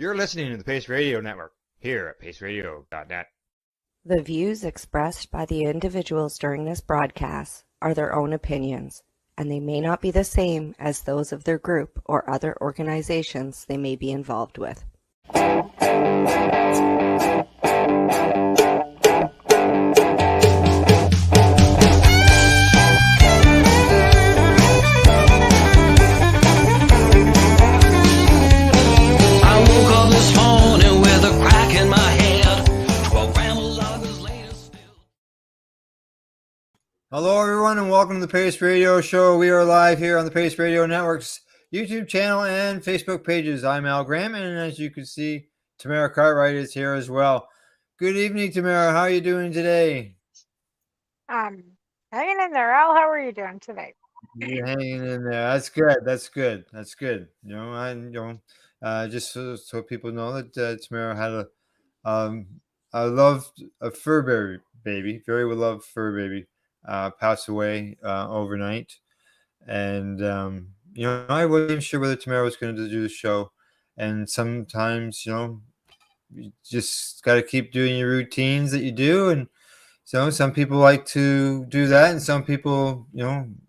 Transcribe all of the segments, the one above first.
You're listening to the Pace Radio Network here at paceradio.net. The views expressed by the individuals during this broadcast are their own opinions, and they may not be the same as those of their group or other organizations they may be involved with. Hello, everyone, and welcome to the Pace Radio Show. We are live here on the Pace Radio Network's YouTube channel and Facebook pages. I'm Al Graham, and as you can see, Tamara Cartwright is here as well. Good evening, Tamara. How are you doing today? Hanging in there, Al. How are you doing today? You're hanging in there. That's good. That's good. That's good. Just so people know that Tamara had a fur baby, very well-loved fur baby. Passed away overnight, and I wasn't sure whether Tamara was going to do the show. And sometimes, you just got to keep doing your routines that you do, and so some people like to do that, and some people,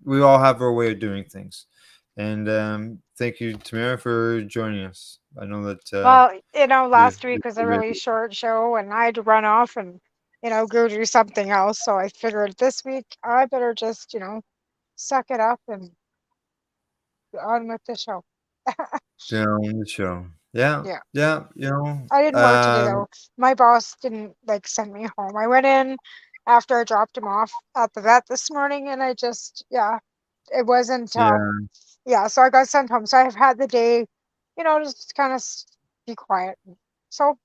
we all have our way of doing things. And thank you, Tamara, for joining us. I know that. Last week was a really short show, and I had to run off and go do something else. So I figured this week I better just, suck it up and get on with the show. On the show. Yeah. I didn't work today though. My boss didn't send me home. I went in after I dropped him off at the vet this morning, and I just, it wasn't, so I got sent home. So I've had the day, just kind of be quiet. So,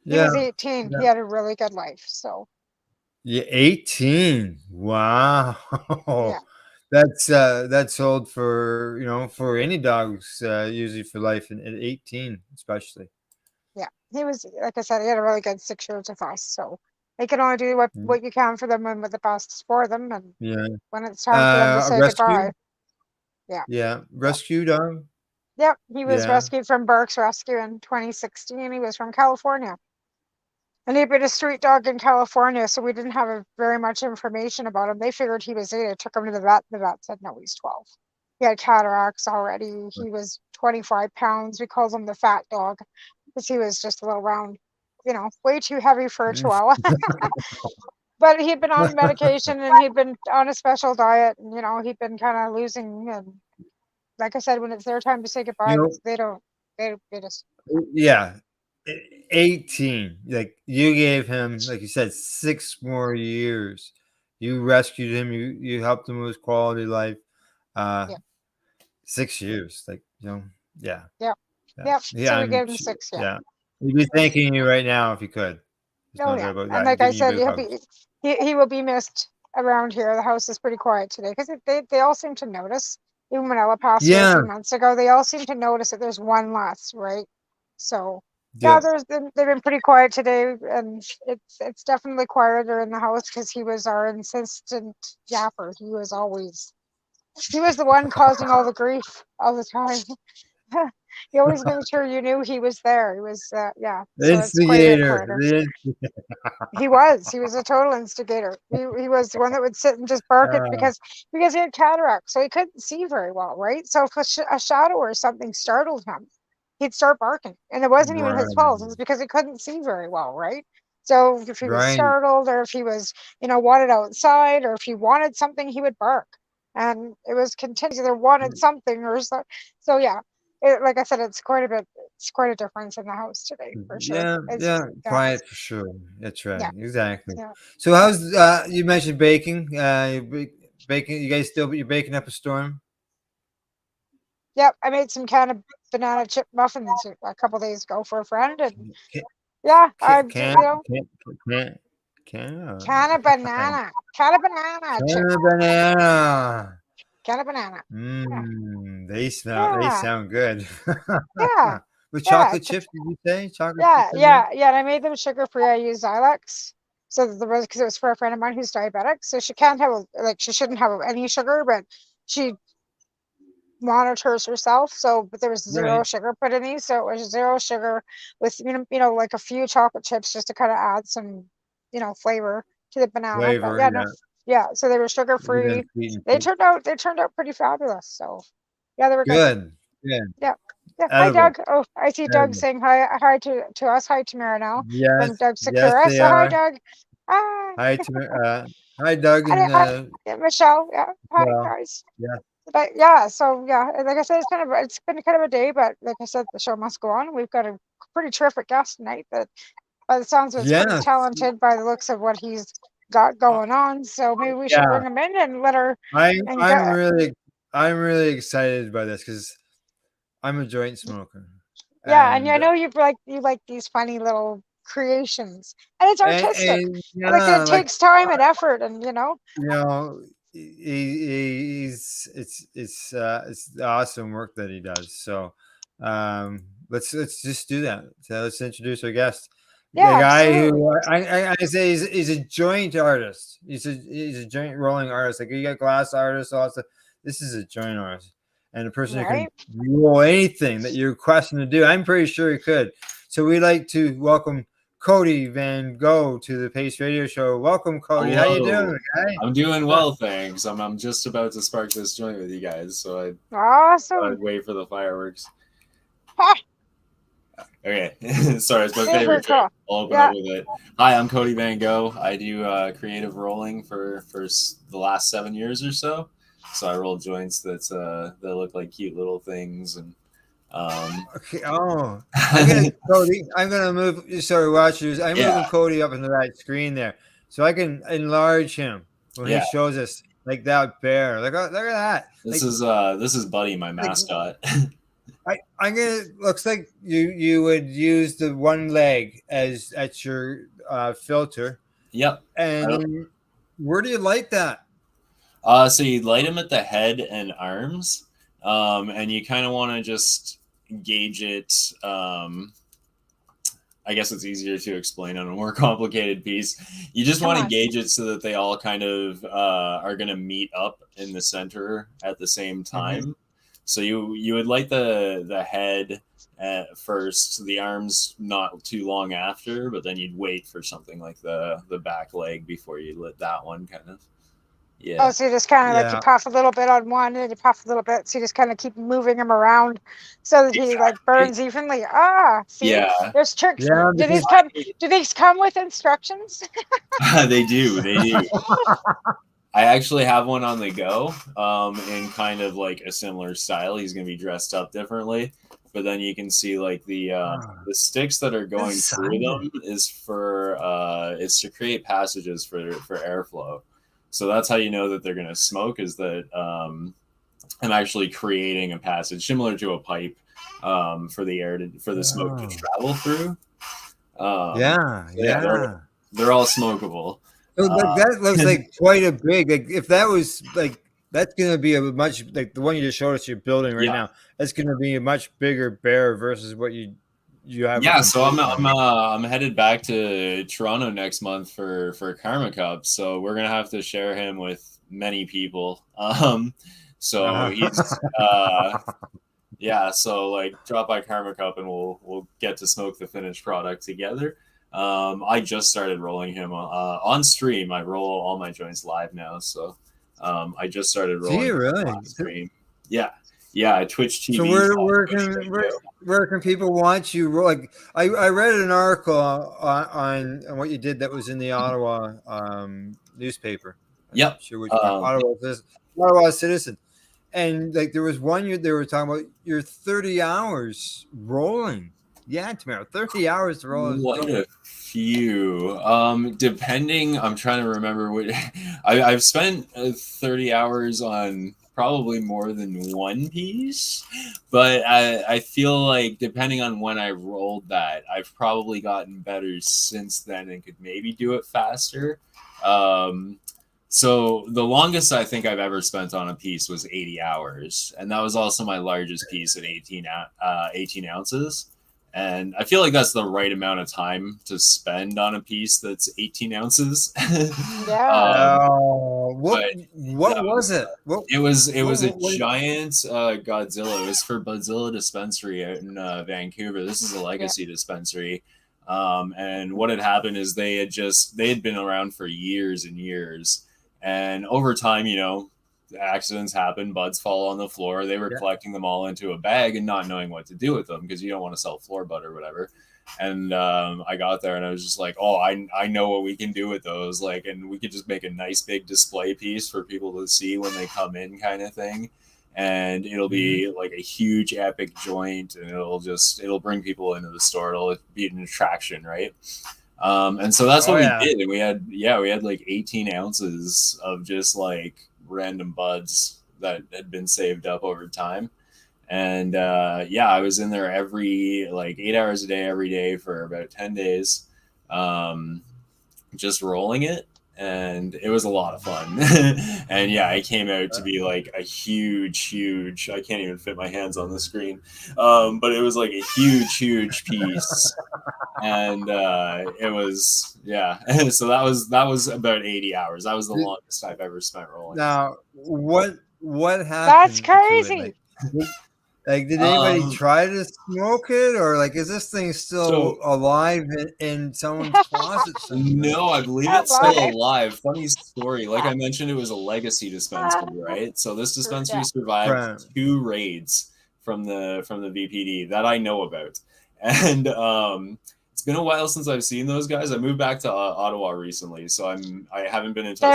he was 18. Yeah. He had a really good life. So. Yeah, 18. Wow. Yeah. That's old for any dogs, usually for life, and at 18 especially. Yeah, he was, like I said, he had a really good 6 years with us. So they can only do what you can for them and what the best is for them. And when it's time for them to say goodbye. Yeah. Yeah, rescue dog. Yep, he was rescued from Burke's Rescue in 2016. He was from California. And he'd been a street dog in California, so we didn't have very much information about him. They figured he was 8. I took him to the vet. The vet said, no, he's 12. He had cataracts already. He was 25 pounds. We called him the fat dog because he was just a little round, way too heavy for a Chihuahua. But he'd been on medication, and he'd been on a special diet, and, he'd been kind of losing. And like I said, when it's their time to say goodbye, they just. Yeah. 18, like you gave him, like you said, 6 more years. You rescued him. You helped him with his quality life. 6 years, Yep. Yeah. So we gave him 6. Yeah. He'd be thanking you right now if he could. And like I said, he will be missed around here. The house is pretty quiet today because they all seem to notice. Even when Ella passed away a few months ago, they all seem to notice that there's one less, right? So. Yeah, they've been pretty quiet today, and it's definitely quieter in the house because he was our insistent yapper. He was the one causing all the grief all the time. He always made sure you knew he was there. He was, The instigator. He was a total instigator. He was the one that would sit and just bark it because he had cataract, so he couldn't see very well, right? So if a shadow or something startled him, he'd start barking, and it wasn't even his fault. It was because he couldn't see very well, right? So if he was startled, or if he was, wanted outside, or if he wanted something, he would bark, and it was continuous. Either wanted something or so. So yeah, like I said, it's quite a difference in the house today for sure. Quiet for sure. That's right, exactly. Yeah. So how's you mentioned baking? Baking. You guys you're baking up a storm? Yep, I made some kind of banana chip muffins a couple days ago for a friend, and Can of banana. They sound good. Yeah. With chocolate chips, did you say? Chocolate chips? Yeah. And I made them sugar-free. I used Xylox. So because it was for a friend of mine who's diabetic, so she can't have she shouldn't have any sugar, but she monitors herself. So, but there was zero Right. sugar put in these, so it was zero sugar with like a few chocolate chips just to kind of add some, flavor to the banana. But Flavor, yeah, no, yeah. yeah. So they were sugar You got free. sweet and They sweet. turned out pretty fabulous. So yeah, they were good. Good. Good. Yeah. Yeah. Hi, Edible. Doug. Oh, I see Doug Edible. saying hi to us. Hi, Tamara now from Yes. Doug Yes, Sakura. they So hi, are. Doug. Hi. Hi, hi, Doug, Hi, and hi. Yeah, Michelle. Yeah. Hi, well, guys. yeah. But yeah, so yeah, like I said, it's been kind of a day, but like I said, the show must go on. We've got a pretty terrific guest tonight that, by the sounds of it's pretty Yes. talented by the looks of what he's got Uh, going on. So maybe we should yeah. bring him in and let her I and I'm get really I'm really excited by this because I'm a joint smoker, yeah, and I and know you like these funny little creations, and it's artistic. Like yeah, it like takes time and effort, and you know, it's awesome work that he does. So, let's just do that. So let's introduce our guest. The yeah, guy absolutely. who I say he's a joint artist. He's a joint rolling artist. Like you got glass artists, all that stuff. This is a joint artist, and a person who can Right? roll anything that you're requesting to do. I'm pretty sure he could. So we'd like to welcome Cody VanGogh to the Pace Radio Show. Welcome, Cody. How you Hello. doing, guy? I'm doing well, thanks. I'm just about to spark this joint with you guys, so I'd Awesome. wait for the fireworks. Ha! Okay, sorry, it's my Super favorite trick. cool. I'll open Yeah. up with it. Hi, I'm Cody VanGogh. I do creative rolling for the last 7 years or so. So I roll joints that look like cute little things and. Okay. Oh, I'm gonna move. Sorry, watchers. I'm Yeah, moving Cody up into that screen there, so I can enlarge him when he yeah. shows us like that bear. Look at that. This Like, is Buddy, my like mascot. I'm gonna. Looks like you would use the one leg as at your filter. Yep. And where do you light that? So you light them at the head and arms, and you kind of want to just gauge it. I guess it's easier to explain on a more complicated piece. You just want to gauge it so that they all kind of are going to meet up in the center at the same time. Mm-hmm. So you would light the head first, the arms not too long after, but then you'd wait for something like the back leg before you lit that one, kind of. Yeah. Oh, so you just kind of like you puff a little bit on one and you puff a little bit. So you just kind of keep moving him around so that he like burns evenly. See, there's tricks. Yeah, do these come with instructions? They do. I actually have one on the go in kind of like a similar style. He's going to be dressed up differently. But then you can see like the sticks that are going through them is it's to create passages for airflow. So that's how you know that they're going to smoke, is that I'm actually creating a passage similar to a pipe for the smoke to travel through. They're all smokable. So that looks like quite a big. Like if that was like that's going to be a much like the one you just showed us you're building right now. That's going to be a much bigger bear versus what you have. Yeah, so I'm headed back to Toronto next month for Karma Cup, so we're gonna have to share him with many people. So he's so like drop by Karma Cup and we'll get to smoke the finished product together. I just started rolling him on stream. I roll all my joints live now, so I just started rolling. Do you really? On stream. Yeah, Twitch TV. So where can people watch you roll? Like I read an article on what you did that was in the Ottawa newspaper. Yep. I'm sure which one. Ottawa Citizen. And like there was one year they were talking about your 30 hours rolling. Yeah, Tamara, 30 hours to roll. What a few. Depending, I'm trying to remember what I've spent 30 hours on probably more than one piece, but I feel like depending on when I rolled that, I've probably gotten better since then and could maybe do it faster. So the longest I think I've ever spent on a piece was 80 hours, and that was also my largest piece at 18 ounces. And I feel like that's the right amount of time to spend on a piece that's 18 ounces. Yeah. What was it? It was a giant Godzilla. It was for Godzilla Dispensary out in Vancouver. This is a legacy dispensary. And what had happened is they had been around for years and years. And over time, accidents happen, buds fall on the floor. They were collecting them all into a bag and not knowing what to do with them because you don't want to sell floor bud or whatever. And I got there and I was just like, oh, I know what we can do with those. Like, and we could just make a nice big display piece for people to see when they come in kind of thing. And it'll be like a huge epic joint and it'll bring people into the store. It'll be an attraction, right? And so that's what we did. And we had like 18 ounces of just like random buds that had been saved up over time. And I was in there every 8 hours a day, every day for about 10 days, just rolling it. And it was a lot of fun. And it came out to be like a huge, I can't even fit my hands on the screen. But it was like a huge piece. And it was, so that was about 80 hours. That was the longest I've ever spent rolling. Now, what happened? That's crazy. Like, did anybody try to smoke it, or like, is this thing still alive in someone's closet somewhere? No, I believe it's still alive. Funny story. Like I mentioned, it was a legacy dispensary, right? So this dispensary survived 2 raids from the VPD that I know about, and it's been a while since I've seen those guys. I moved back to Ottawa recently, so I haven't been in touch.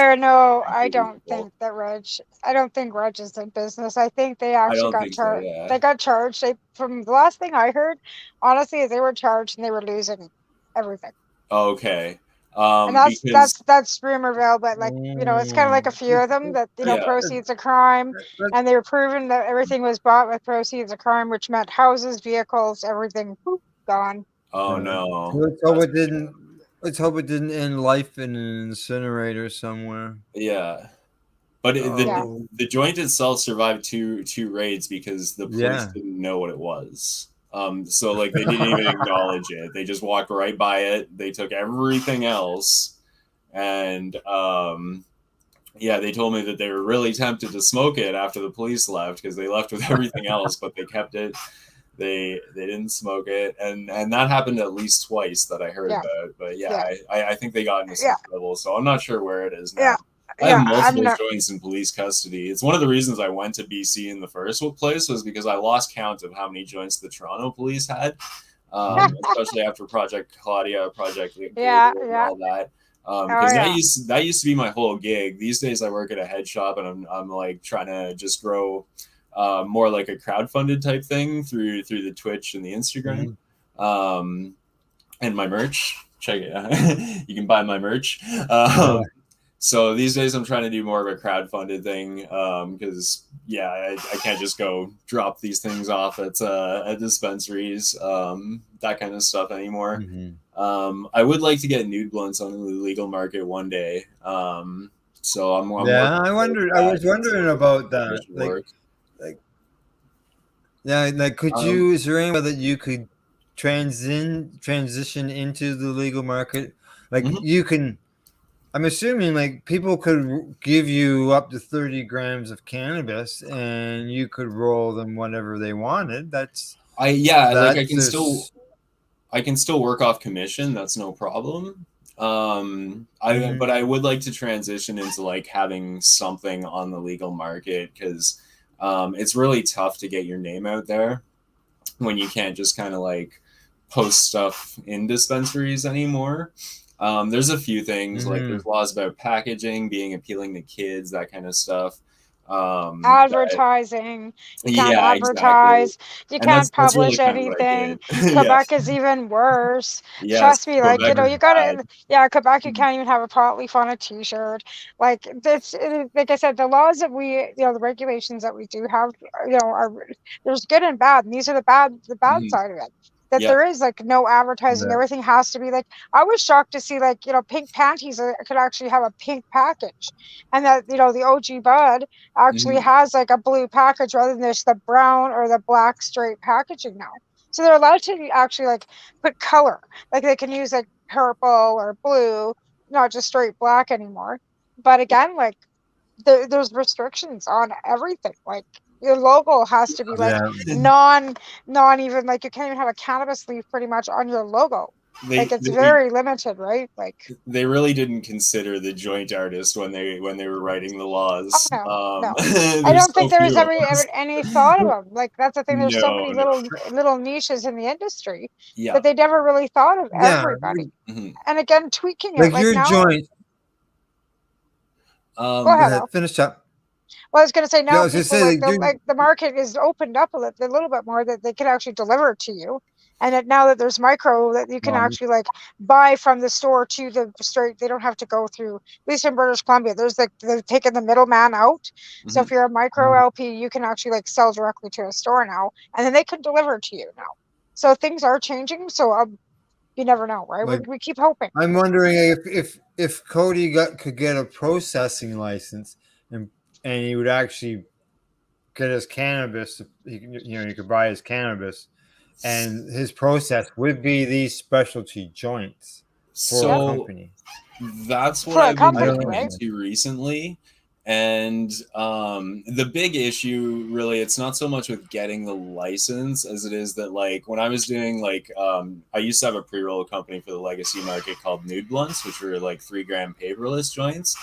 I don't think Reg is in business. I think they actually got charged. So, They got charged. From the last thing I heard, honestly, is they were charged and they were losing everything. Okay. And that's rumor mill, but it's kind of like a few of them that proceeds of crime, and they were proven that everything was bought with proceeds of crime, which meant houses, vehicles, everything gone. Oh no! Let's hope it didn't end life in an incinerator somewhere. Yeah, but the joint itself survived two raids because the police didn't know what it was. So like they didn't even acknowledge it. They just walked right by it. They took everything else, and they told me that they were really tempted to smoke it after the police left because they left with everything else, but they kept it. They didn't smoke it, and that happened at least twice that I heard about. But I think they got into some trouble, so I'm not sure where it is now. I have multiple joints in police custody. It's one of the reasons I went to BC in the first place was because I lost count of how many joints the Toronto police had, especially after Project Claudia, Project all that. Because that used to be my whole gig. These days I work at a head shop, and I'm like trying to just grow more like a crowdfunded type thing through the Twitch and the Instagram, and my merch. Check it. You can buy my merch. So these days I'm trying to do more of a crowdfunded thing because I can't just go drop these things off at dispensaries, that kind of stuff anymore. I would like to get nude blunts on the legal market one day. So I'm I was wondering about that. Is there any way that you could transition into the legal market? Like you can, I'm assuming like people could give you up to 30 grams of cannabis and you could roll them whenever they wanted. I can still work off commission. That's no problem. But I would like to transition into like having something on the legal market because it's really tough to get your name out there when you can't just kind of like post stuff in dispensaries anymore. There's a few things like there's laws about packaging, being appealing to kids, that kind of stuff. Advertising. You can't advertise. Exactly. You can't publish really anything. Quebec is even worse. Trust me, like Quebec, you gotta. Quebec, you can't even have a pot leaf on a T-shirt. Like like I said, the laws that we, the regulations that we do have, are there's good and bad, and these are the bad side of it. That there is like no advertising. Everything has to be like. I was shocked to see like pink panties could actually have a pink package, and that the OG Bud actually has like a blue package rather than just the brown or the black straight packaging now. So they're allowed to actually like put color, like they can use like purple or blue, not just straight black anymore. But again, like there's restrictions on everything. Like your logo has to be like Yeah. non even like you can't even have a cannabis leaf pretty much on your logo. Like it's very limited, right? Like they really didn't consider the joint artist when they were writing the laws. no. I don't think there was ever any thought of them. Like that's the thing. There's so many little niches in the industry that they never really thought of everybody. And again, tweaking it like your now. joint. Go ahead. Finish up. Well, I was going to say now Yeah, people like the market is opened up a little bit more that they can actually deliver it to you. And that now that there's micro that you can actually like buy from the store to the straight, they don't have to go through, at least in British Columbia, there's like they've taken the middleman out. So if you're a micro LP, you can actually like sell directly to a store now, and then they can deliver it to you now. So things are changing. So you never know, right? Like, we keep hoping. I'm wondering if Cody could get a processing license and he would actually get his cannabis. You could buy his cannabis, and his process would be these specialty joints for a company. That's what I've been looking into recently. And the big issue, really, it's not so much with getting the license as it is that, like, when I was doing, like, I used to have a pre-roll company for the legacy market called Nude Blunts, which were, like, 3-gram paperless joints.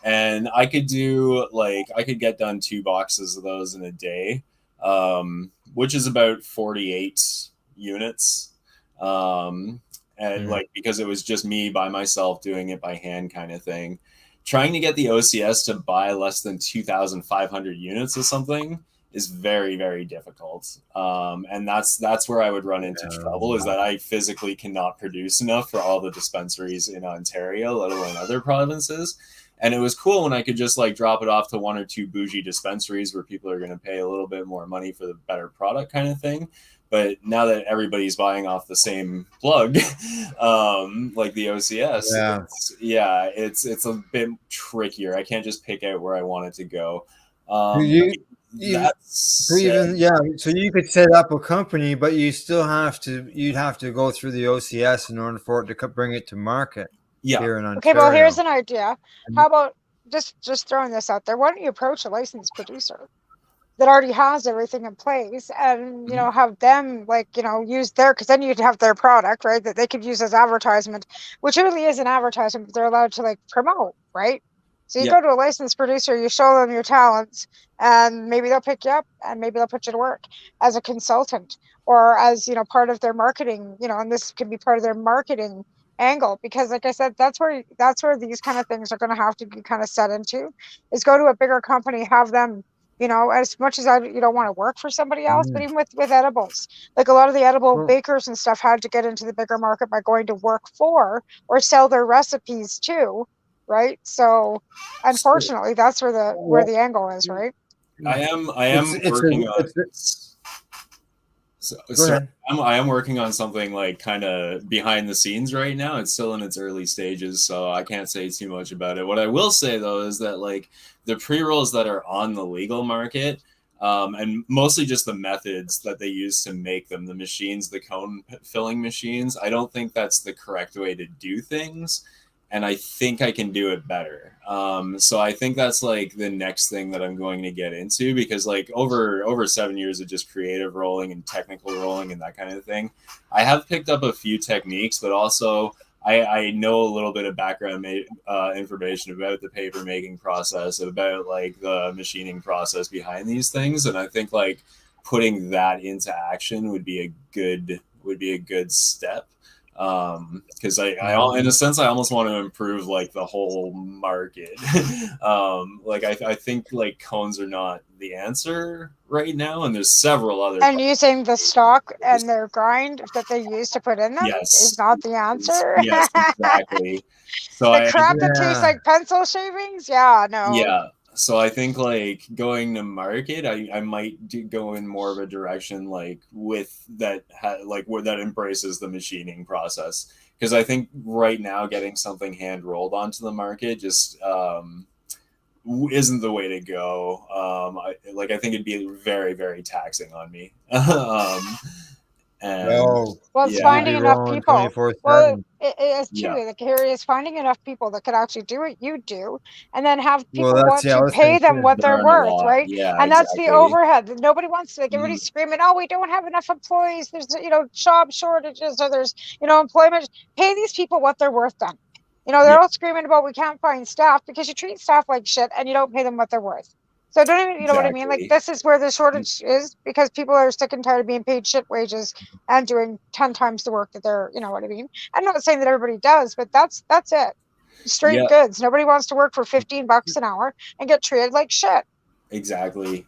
And I could get done 2 boxes of those in a day, which is about 48 units. And, like, because it was just me by myself doing it by hand kind of thing. Trying to get the OCS to buy less than 2,500 units of something is very, very difficult. And that's where I would run into trouble, is that I physically cannot produce enough for all the dispensaries in Ontario, let alone other provinces. And it was cool when I could just like drop it off to 1 or 2 bougie dispensaries where people are going to pay a little bit more money for the better product kind of thing. But now that everybody's buying off the same plug, like the OCS, it's a bit trickier. I can't just pick out where I want it to go. So you could set up a company, but you'd have to go through the OCS in order for it to bring it to market. Yeah. Here in Ontario. Okay, well, here's an idea. How about just throwing this out there? Why don't you approach a licensed producer that already has everything in place, and have them use because then you'd have their product, right, that they could use as advertisement, which really is an advertisement, but they're allowed to promote, right? So you go to a licensed producer, you show them your talents, and maybe they'll pick you up, and maybe they'll put you to work as a consultant or as part of their marketing, and this can be part of their marketing angle, because like I said, that's where these kind of things are going to have to be kind of set into, is go to a bigger company, have them, as much as you don't want to work for somebody else, but even with edibles, like a lot of the edible bakers and stuff had to get into the bigger market by going to work for or sell their recipes to, right? So unfortunately, that's where the angle is, right? I am working on. I am working on something like kind of behind the scenes right now. It's still in its early stages, so I can't say too much about it. What I will say though is that like the pre-rolls that are on the legal market, and mostly just the methods that they use to make them, the machines, the cone filling machines, I don't think that's the correct way to do things. And I think I can do it better. So I think that's like the next thing that I'm going to get into, because like over 7 years of just creative rolling and technical rolling and that kind of thing, I have picked up a few techniques, but also I know a little bit of background information about the paper making process, about like the machining process behind these things. And I think like putting that into action would be a good step. Because I in a sense I almost want to improve like the whole market. I think like cones are not the answer right now, and there's several other. And using the stock and their grind that they use to put in them is not the answer. Yes, exactly. So the crap that tastes like pencil shavings. Yeah, no. Yeah. So I think like going to market, I might go in more of a direction like with that where that embraces the machining process, because I think right now getting something hand rolled onto the market just isn't the way to go. I think it'd be very, very taxing on me. And Oh, Well, it's yeah, finding be enough rolling people. Well, 24/7. it is too. yeah, Like here is finding enough people that could actually do what you do, and then have Well, people that's want the to other pay thing them too. what there they're aren't a worth, lot. right? Yeah, And that's the exactly. overhead. Nobody wants to. Like Mhm. everybody's screaming, "Oh, we don't have enough employees. There's job shortages, or there's employment." Pay these people what they're worth. Then, Yeah, they're all screaming about we can't find staff because you treat staff like shit and you don't pay them what they're worth. So don't even, you know what I mean? Like exactly. this is where the shortage is because people are sick and tired of being paid shit wages and doing 10 times the work that they're, you know what I mean? I'm not saying that everybody does, but that's it. Straight Yeah, goods. Nobody wants to work for $15 an hour and get treated like shit. exactly.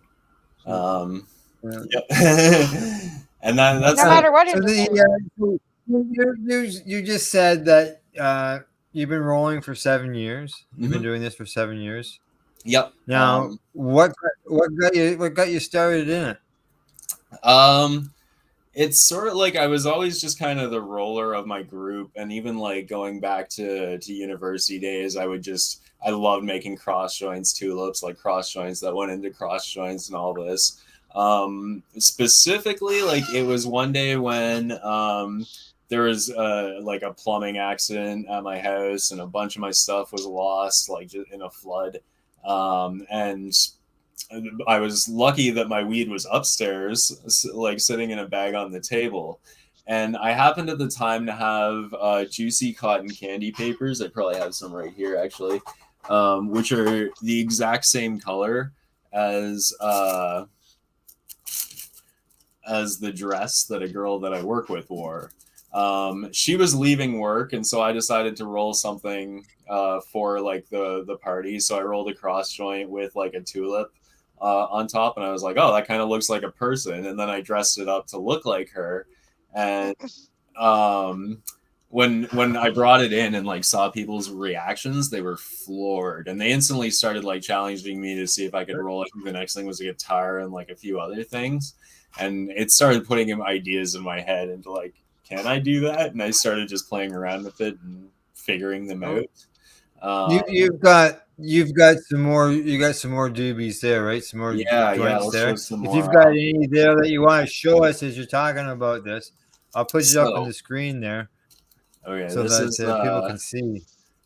Yeah. Yep. And that's No Yeah. matter what So industry. so you just said that you've been rolling for 7 years. You've been Mhm. doing this for 7 years. Yep. Now, what got you started in it? Um, it's sort of like I was always just kind of the roller of my group, and even like going back to university days, I loved making cross joints, tulips, like cross joints that went into cross joints and all this. Specifically, like it was one day when there was like a plumbing accident at my house, and a bunch of my stuff was lost, like just in a flood. And I was lucky that my weed was upstairs, like sitting in a bag on the table. And I happened at the time to have juicy cotton candy papers. I probably have some right here, actually, which are the exact same color as the dress that a girl that I work with wore. She was leaving work, and so I decided to roll something for like the party. So I rolled a cross joint with like a tulip on top, and I was like, oh, that kind of looks like a person. And then I dressed it up to look like her. And when I brought it in and like saw people's reactions, they were floored, and they instantly started like challenging me to see if I could roll it. The next thing was a guitar and like a few other things, and it started putting ideas in my head into like, can I do that? And I started just playing around with it and figuring them out. You've got some more. You got some more doobies there, right? Some more Yeah, joints let's show there. some If more. you've got any there that you want to show us as you're talking about this, I'll put it up on So, the screen there okay, so this that is people can see.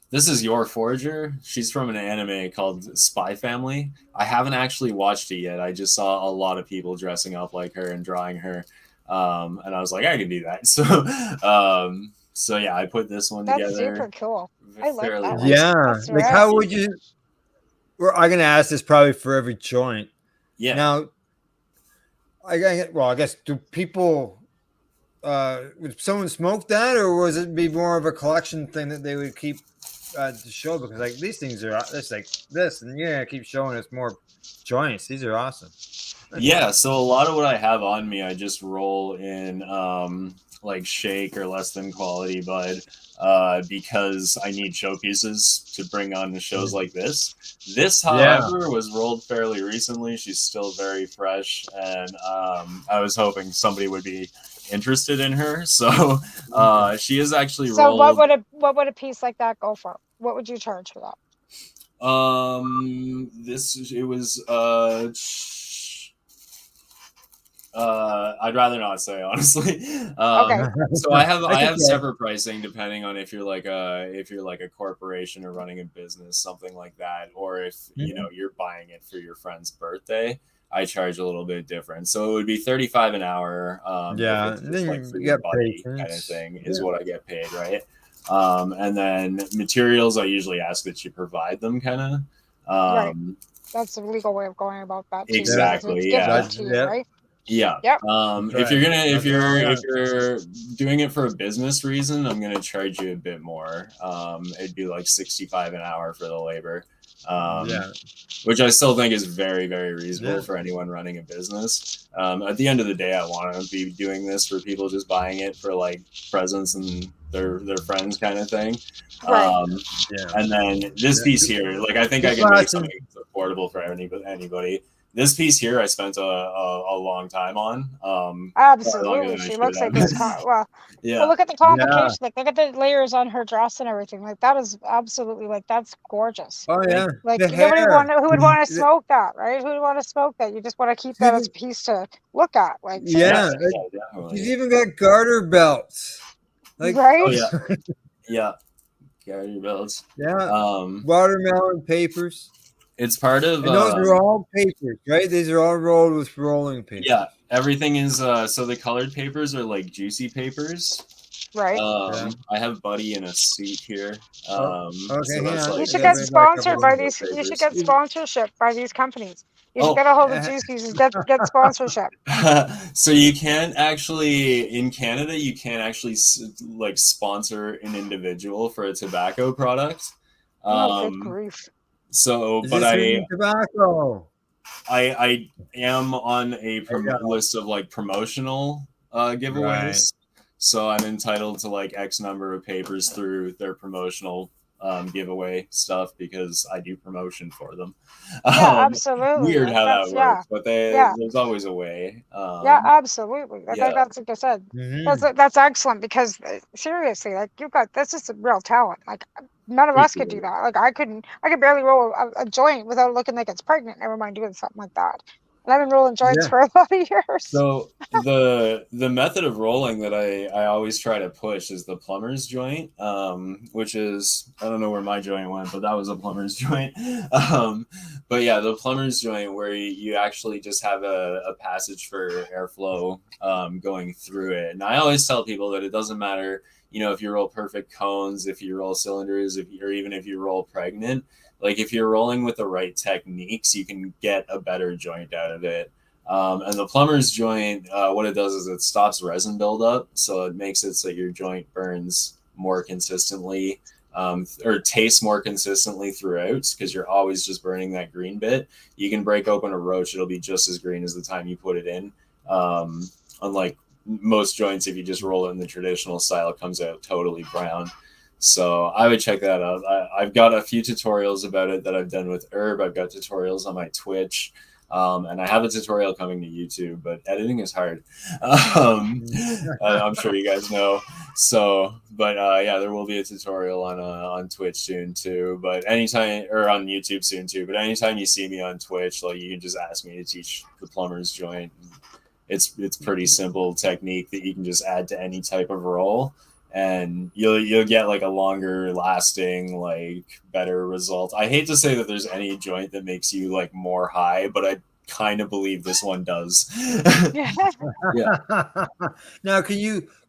this is Your Forger. She's from an anime called Spy Family. I haven't actually watched it yet. I just saw a lot of people dressing up like her and drawing her, and I was like, I can do that. So yeah, I put this one That's together. super cool. I like fairly that one. Yeah, That's like rad. how would you? I'm gonna ask this probably for every joint. Yeah. Now, I guess do people? Would someone smoke that, or was it be more of a collection thing that they would keep to show? Because like these things are it's like this, and yeah, keep showing us more joints. These are awesome. Yeah, so a lot of what I have on me, I just roll in like shake or less than quality bud because I need showpieces to bring on the shows like this. This, however, was rolled fairly recently. She's still very fresh, and I was hoping somebody would be interested in her. So she is actually So rolled. what would a piece like that go for? What would you charge for that? I'd rather not say, honestly. Okay. So I have separate pricing depending on if you're like a corporation or running a business, something like that, or if you're buying it for your friend's birthday. I charge a little bit different, so it would be $35 an hour. Yeah, if it's and just then like for you your got buddy patience. kind of thing is what I get paid, right? And then materials, I usually ask that you provide them, kind of. Right. That's the legal way of going about that too. Exactly. It's Yeah. gifted to you, right? Yeah. Yep. If you're doing it for a business reason, I'm gonna charge you a bit more. It'd be like $65 an hour for the labor. Which I still think is very, very reasonable for anyone running a business. At the end of the day, I want to be doing this for people just buying it for like presents and their friends kind of thing. Right. And then this piece here, like I think I can make something that's affordable for anybody. This piece here I spent a long time on. Absolutely, she looks like it's well. Yeah. Well, look at the complication. Like, look at the layers on her dress and everything. Like, that is absolutely, like, that's gorgeous. Oh yeah. Like, The nobody hair. who would want to smoke that, right? Who would want to smoke that? You just want to keep that as a piece to look at. Like, Yeah. She's even got garter belts. Like, right? Oh yeah. Yeah. Garter belts. Yeah. Watermelon papers. It's part of. And those are all papers, right? These are all rolled with rolling paper. Yeah, everything is. So the colored papers are like juicy papers. Right. I have Buddy in a suit here. Okay, so that's like, you should get sponsored by these. You should get sponsorship by these companies. You should get a hold of Juicy's and get sponsorship. So you can't actually, in Canada, you can't actually like sponsor an individual for a tobacco product. Oh, good grief. So, but tobacco. I am on a list of like promotional giveaways. Right. So I'm entitled to like X number of papers through their promotional giveaway stuff because I do promotion for them. Yeah, absolutely. Weird how that works, but there's always a way. Yeah, absolutely. That's like I said. Mm-hmm. That's excellent because seriously, like this is a real talent. Like none of us could do that. Like I could barely roll a joint without looking like it's pregnant. Never mind doing something like that. And I've been rolling joints for a lot of years. So the method of rolling that I always try to push is the plumber's joint, which is, I don't know where my joint went, but that was a plumber's joint. But yeah, the plumber's joint where you actually just have a passage for airflow going through it. And I always tell people that it doesn't matter, if you roll perfect cones, if you roll cylinders, or even if you roll pregnant. Like if you're rolling with the right techniques, you can get a better joint out of it. And the plumber's joint, what it does is it stops resin buildup. So it makes it so your joint burns more consistently or tastes more consistently throughout because you're always just burning that green bit. You can break open a roach. It'll be just as green as the time you put it in. Unlike most joints, if you just roll it in the traditional style, it comes out totally brown. So I would check that out. I've got a few tutorials about it that I've done with Herb. I've got tutorials on my Twitch. And I have a tutorial coming to YouTube, but editing is hard. I'm sure you guys know. So, but yeah, there will be a tutorial on Twitch soon too. But anytime, or on YouTube soon too. But anytime you see me on Twitch, like you can just ask me to teach the plumber's joint. It's pretty simple technique that you can just add to any type of roll. And you'll get like a longer lasting, like better result. I hate to say that there's any joint that makes you like more high, but I kind of believe this one does. Yeah. Now,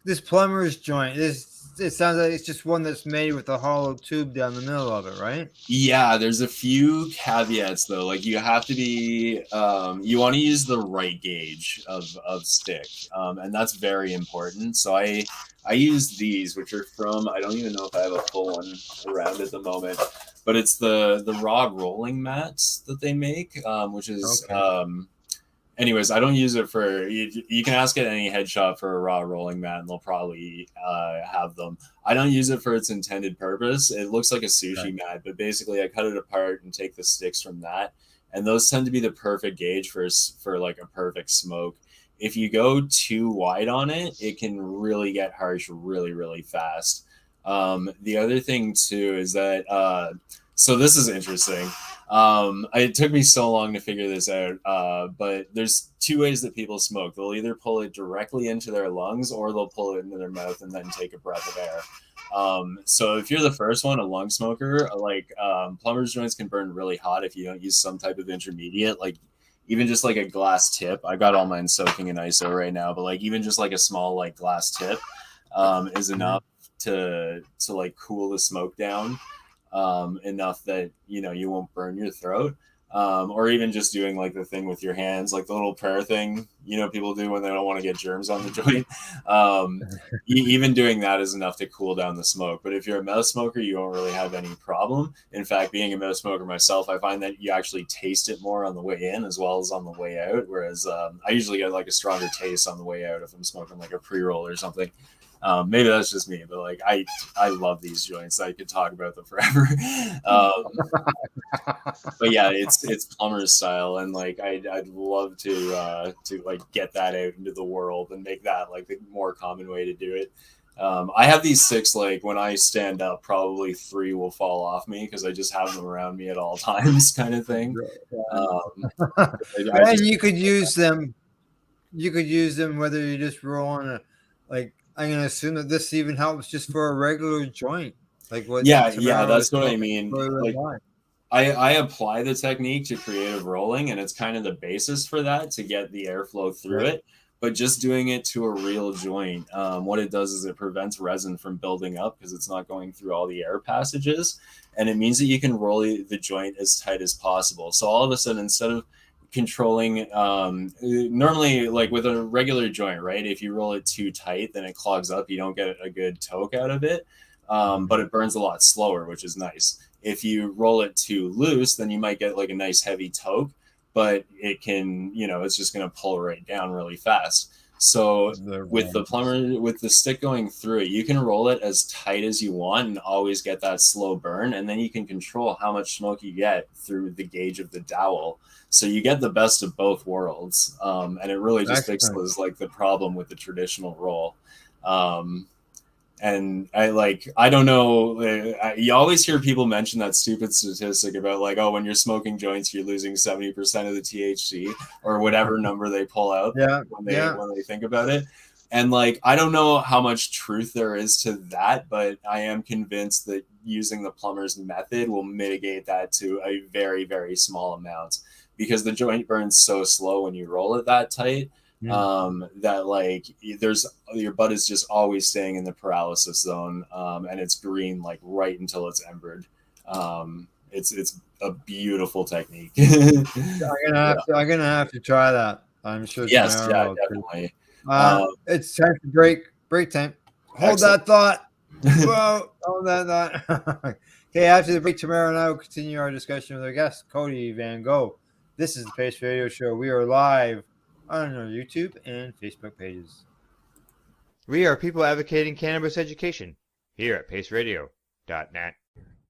this plumber's joint, it sounds like it's just one that's made with a hollow tube down the middle of it, right? Yeah, there's a few caveats though. Like you have to be, you want to use the right gauge of stick, and that's very important. So I use these, which are from, I don't even know if I have a full one around at the moment, but it's the raw rolling mats that they make, which is, anyways, I don't use it for, you can ask at any head shop for a raw rolling mat and they'll probably have them. I don't use it for its intended purpose. It looks like a sushi mat, but basically I cut it apart and take the sticks from that. And those tend to be the perfect gauge for like a perfect smoke. If you go too wide on it, it can really get harsh really, really fast. The other thing too is that, so this is interesting. It took me so long to figure this out, but there's two ways that people smoke. They'll either pull it directly into their lungs or they'll pull it into their mouth and then take a breath of air. So if you're the first one, a lung smoker, like plumber's joints can burn really hot if you don't use some type of intermediate, like even just like a glass tip. I got all mine soaking in ISO right now, but like even just like a small like glass tip is enough to like cool the smoke down enough that you won't burn your throat. Or even just doing like the thing with your hands, like the little prayer thing, people do when they don't want to get germs on the joint. Even doing that is enough to cool down the smoke. But if you're a mouth smoker, you won't really have any problem. In fact, being a mouth smoker myself, I find that you actually taste it more on the way in as well as on the way out. Whereas I usually get like a stronger taste on the way out if I'm smoking like a pre-roll or something. Maybe that's just me, but like I love these joints. I could talk about them forever. But yeah, it's plumber's style, and like I'd love to like get that out into the world and make that like the more common way to do it. I have these 6, like when I stand up, probably 3 will fall off me because I just have them around me at all times, kind of thing. And you could use them. You could use them whether you just roll on a, like, I'm gonna assume that this even helps just for a regular joint. Like what? Yeah, that's what I mean. Like, line. I apply the technique to creative rolling, and it's kind of the basis for that to get the airflow through it. But just doing it to a real joint, what it does is it prevents resin from building up because it's not going through all the air passages, and it means that you can roll the joint as tight as possible. So all of a sudden, instead of controlling, normally like with a regular joint, right? If you roll it too tight, then it clogs up. You don't get a good toke out of it, but it burns a lot slower, which is nice. If you roll it too loose, then you might get like a nice heavy toke, but it can, it's just going to pull right down really fast. So with the plumber, with the stick going through it, you can roll it as tight as you want and always get that slow burn. And then you can control how much smoke you get through the gauge of the dowel. So you get the best of both worlds. And it really just fixes like the problem with the traditional roll. And I don't know, you always hear people mention that stupid statistic about like, oh, when you're smoking joints, you're losing 70% of the THC or whatever number they pull out when they think about it. And like, I don't know how much truth there is to that, but I am convinced that using the plumber's method will mitigate that to a very, very small amount because the joint burns so slow when you roll it that tight. That like your bud is just always staying in the paralysis zone, and it's green like right until it's embered. It's a beautiful technique. I'm gonna have to try that. I'm sure. Yes, yeah, definitely. It's time for break time. Hold that thought. Whoa, hold that thought. Okay, after the break, Tamara and I will continue our discussion with our guest, Cody VanGogh. This is the Pace Radio Show. We are live on our YouTube and Facebook pages. We are people advocating cannabis education here at paceradio.net.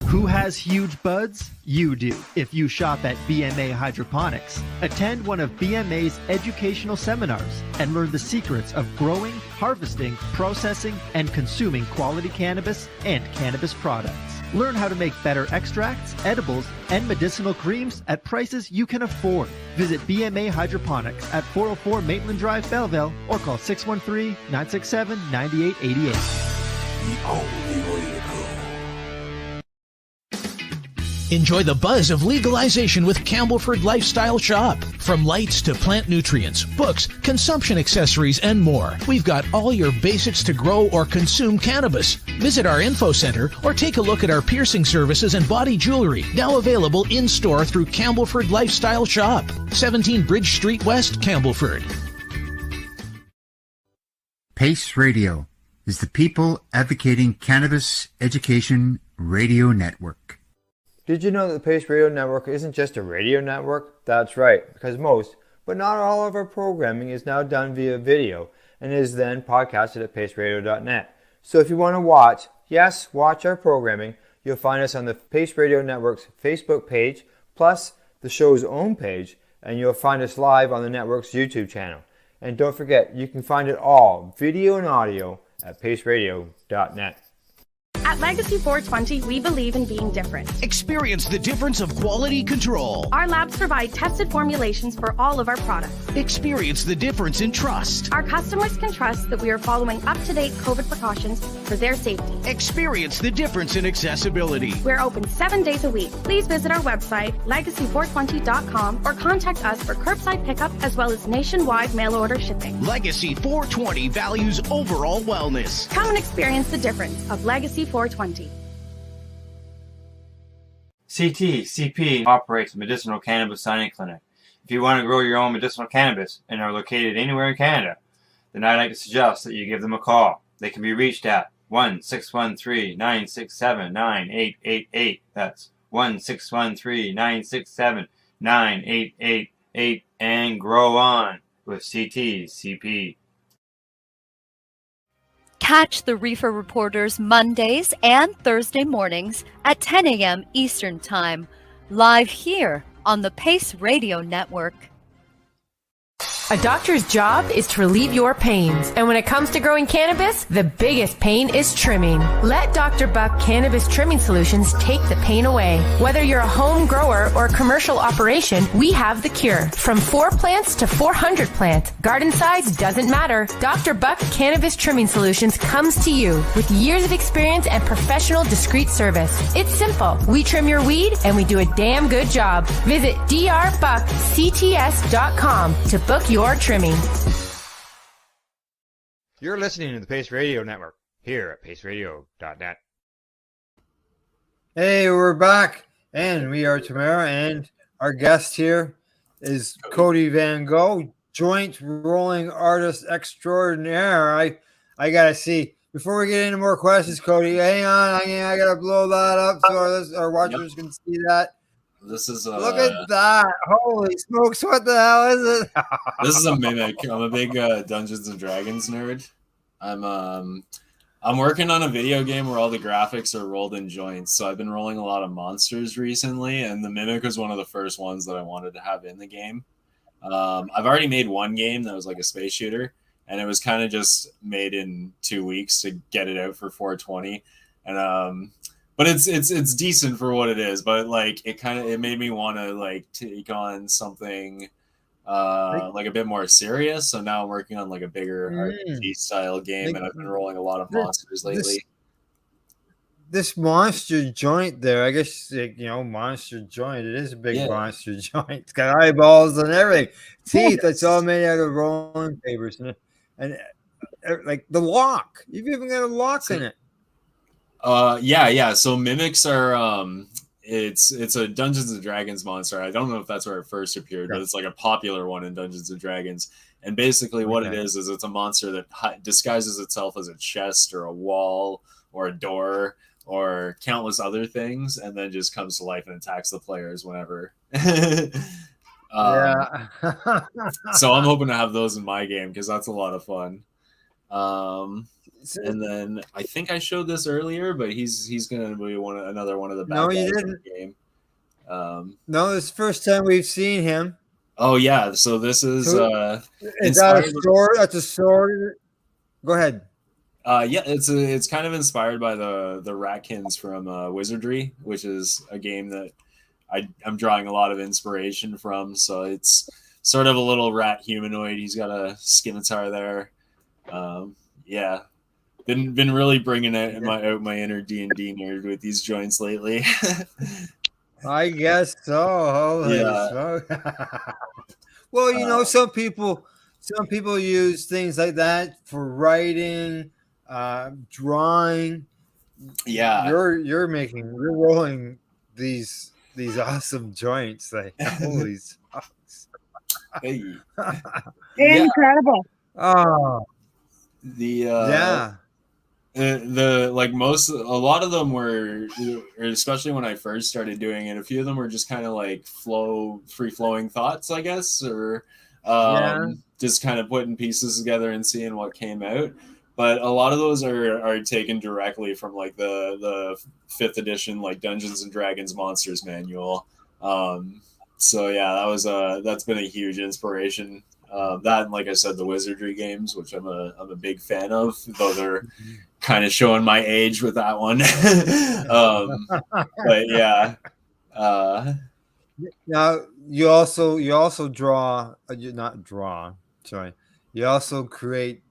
Who has huge buds? You do. If you shop at BMA Hydroponics, attend one of BMA's educational seminars and learn the secrets of growing, harvesting, processing, and consuming quality cannabis and cannabis products. Learn how to make better extracts, edibles, and medicinal creams at prices you can afford. Visit BMA Hydroponics at 404 Maitland Drive, Belleville, or call 613-967-9888. The only way to go. Enjoy the buzz of legalization with Campbellford Lifestyle Shop. From lights to plant nutrients, books, consumption accessories, and more, we've got all your basics to grow or consume cannabis. Visit our info center or take a look at our piercing services and body jewelry, now available in-store through Campbellford Lifestyle Shop, 17 Bridge Street West, Campbellford. Pace Radio is the people advocating cannabis education radio network. Did you know that the Pace Radio Network isn't just a radio network? That's right, because most, but not all of our programming is now done via video and is then podcasted at paceradio.net. So if you want to watch our programming, you'll find us on the Pace Radio Network's Facebook page, plus the show's own page, and you'll find us live on the network's YouTube channel. And don't forget, you can find it all, video and audio, at paceradio.net. At Legacy 420, we believe in being different. Experience the difference of quality control. Our labs provide tested formulations for all of our products. Experience the difference in trust. Our customers can trust that we are following up-to-date COVID precautions for their safety. Experience the difference in accessibility. We're open 7 days a week. Please visit our website, legacy420.com, or contact us for curbside pickup as well as nationwide mail order shipping. Legacy 420 values overall wellness. Come and experience the difference of Legacy 420. CP operates a medicinal cannabis signing clinic. If you want to grow your own medicinal cannabis and are located anywhere in Canada, then I'd like to suggest that you give them a call. They can be reached at 1-613-967-9888. That's 1-613-967-9888, and grow on with CP. Catch the Reefer Reporters Mondays and Thursday mornings at 10 a.m. Eastern Time, live here on the Pace Radio Network. A doctor's job is to relieve your pains. And when it comes to growing cannabis, the biggest pain is trimming. Let Dr. Buck Cannabis Trimming Solutions take the pain away. Whether you're a home grower or commercial operation, we have the cure. From 4 plants to 400 plants, garden size doesn't matter. Dr. Buck Cannabis Trimming Solutions comes to you with years of experience and professional discreet service. It's simple. We trim your weed and we do a damn good job. Visit drbuckcts.com to book your trimming. You're listening to the Pace Radio Network here at paceradio.net. Hey, we're back, and we are Tamara, and our guest here is Cody VanGogh, joint rolling artist extraordinaire. I gotta see before we get into more questions, Cody. Hang on, I gotta blow that up so our watchers can see that. This is look at that! Holy smokes! What the hell is it? This is a mimic. I'm a big Dungeons and Dragons nerd. I'm working on a video game where all the graphics are rolled in joints. So I've been rolling a lot of monsters recently, and the mimic was one of the first ones that I wanted to have in the game. I've already made one game that was like a space shooter, and it was kind of just made in 2 weeks to get it out for 420, and but it's decent for what it is, but like it made me want to like take on something like a bit more serious. So now I'm working on like a bigger RPG style game, and I've been rolling a lot of monsters lately. This monster joint there, I guess, monster joint. It is a big monster joint. It's got eyeballs and everything, teeth. It's all made out of rolling papers, and like the lock. You've even got a lock in it. Yeah. So mimics are it's a Dungeons and Dragons monster. I don't know if that's where it first appeared, but it's like a popular one in Dungeons and Dragons. And basically what it is it's a monster that disguises itself as a chest or a wall or a door or countless other things, and then just comes to life and attacks the players whenever. So I'm hoping to have those in my game because that's a lot of fun. And then I think I showed this earlier, but he's gonna be another one of the bad guys in the game. No, this is the first time we've seen him. Oh yeah, so this is is that a sword? That's a sword. Go ahead. Yeah, it's kind of inspired by the Ratkins from Wizardry, which is a game that I'm drawing a lot of inspiration from. So it's sort of a little rat humanoid. He's got a scimitar there. Yeah. Been really bringing out my inner D&D nerd with these joints lately. I guess so. Holy smoke. Well, some people use things like that for writing, drawing. Yeah, you're rolling these awesome joints. Like holy smokes. Hey. Incredible. Oh, a lot of them were, especially when I first started doing it, a few of them were just kind of like free flowing thoughts, I guess, or just kind of putting pieces together and seeing what came out. But a lot of those are taken directly from like the 5th edition like Dungeons and Dragons Monsters Manual. So yeah, that's been a huge inspiration. That and like I said, the Wizardry games, which I'm a big fan of, though they're kind of showing my age with that one. But yeah. Now you also draw. Not draw. Sorry. You also create.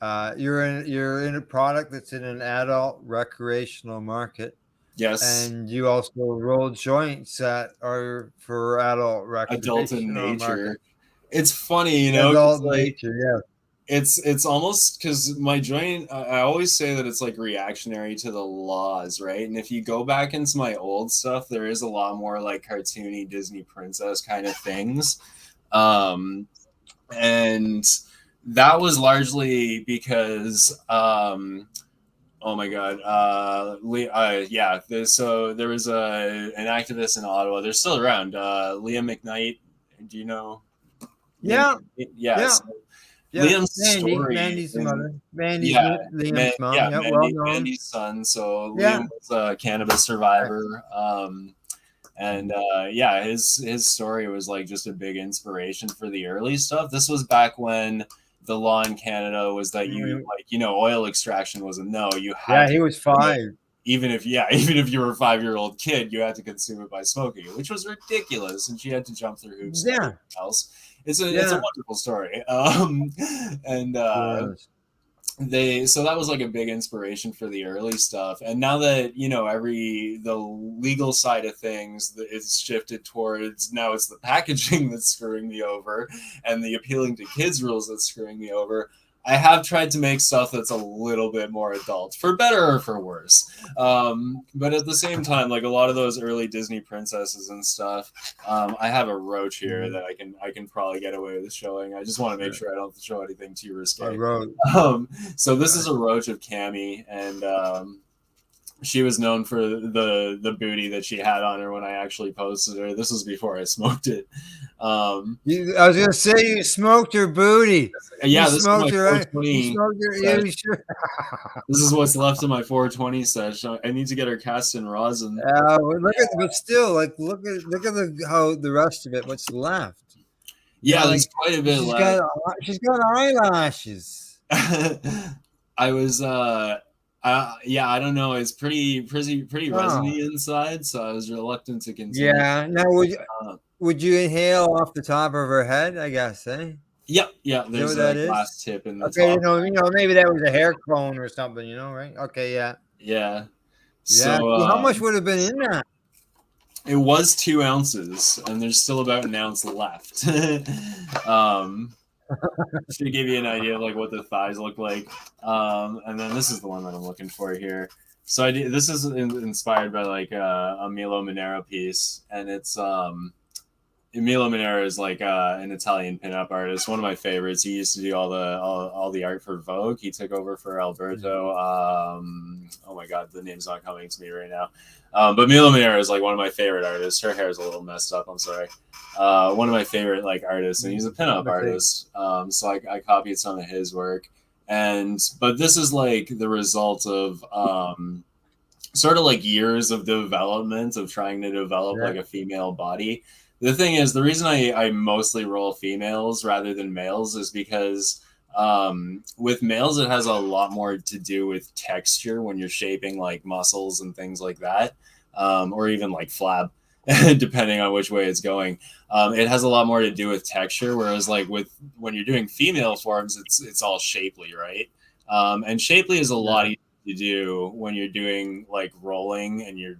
You're in a product that's in an adult recreational market. Yes. And you also roll joints that are for adult recreational adult in nature. Market. It's funny, adult nature, yeah. It's almost because my joint, I always say that it's like reactionary to the laws, right? And if you go back into my old stuff, there is a lot more like cartoony Disney princess kind of things. And that was largely because, oh my God, so there was an activist in Ottawa. They're still around. Liam McKnight. Do you know? Yeah. Yeah. So Yeah, Liam's story. Mandy's mother. Mandy's Yeah, Liam's mom. yeah, Yeah, well known. Mandy's son. So Yeah. Liam was a cannabis survivor. And yeah, his story was like just a big inspiration for the early stuff. This was back when the law in Canada was that you like, you know, oil extraction was a no. You had he was 5. Even if you were a 5-year-old kid, you had to consume it by smoking it, which was ridiculous, and she had to jump through hoops. Yeah. Else. It's a wonderful story. And so that was like a big inspiration for the early stuff. And now that, you know, the legal side of things is shifted towards, now it's the packaging that's screwing me over and the appealing to kids rules that's screwing me over. I have tried to make stuff that's a little bit more adult, for better or for worse. But at the same time, like a lot of those early Disney princesses and stuff, I have a roach here that I can probably get away with showing. I just want to make sure I don't show anything too risque. So this is a roach of Cammy, and she was known for the booty that she had on her when I actually posted her. This was before I smoked it. I was gonna say you smoked her booty. Yeah, you this smoked is my her. 420. You smoked her. Sure. This is what's left of my 420 sesh. I need to get her cast in rosin. But still, like look at how the rest of it. What's left? Yeah, there's quite a bit left. She's got eyelashes. I was yeah, I don't know. It's pretty resiny inside, so I was reluctant to continue. Yeah. Now, would you inhale off the top of her head? I guess, eh? Yep. Yeah. There's a glass tip in the top. You know, maybe that was a hair cone or something. You know, right? Okay. Yeah. Yeah. So, how much would have been in that? It was 2 ounces, and there's still about an ounce left. To give you an idea of like what the thighs look like, and then this is the one that I'm looking for here. So this is inspired by like a Milo Manero piece, and it's Milo Manero is like an Italian pinup artist, one of my favorites. He used to do all the art for Vogue. He took over for Alberto. Oh my god, the name's not coming to me right now. But Milo Manero is like one of my favorite artists. Her hair is a little messed up. I'm sorry. One of my favorite like artists, and he's a pinup artist. So I copied some of his work, but this is like the result of sort of like years of development of trying to develop like a female body. The thing is, the reason I mostly roll females rather than males is because with males, it has a lot more to do with texture when you're shaping like muscles and things like that, or even like flab, depending on which way it's going. It has a lot more to do with texture, whereas like when you're doing female forms, it's all shapely, right? And shapely is a lot easier to do when you're doing like rolling and you're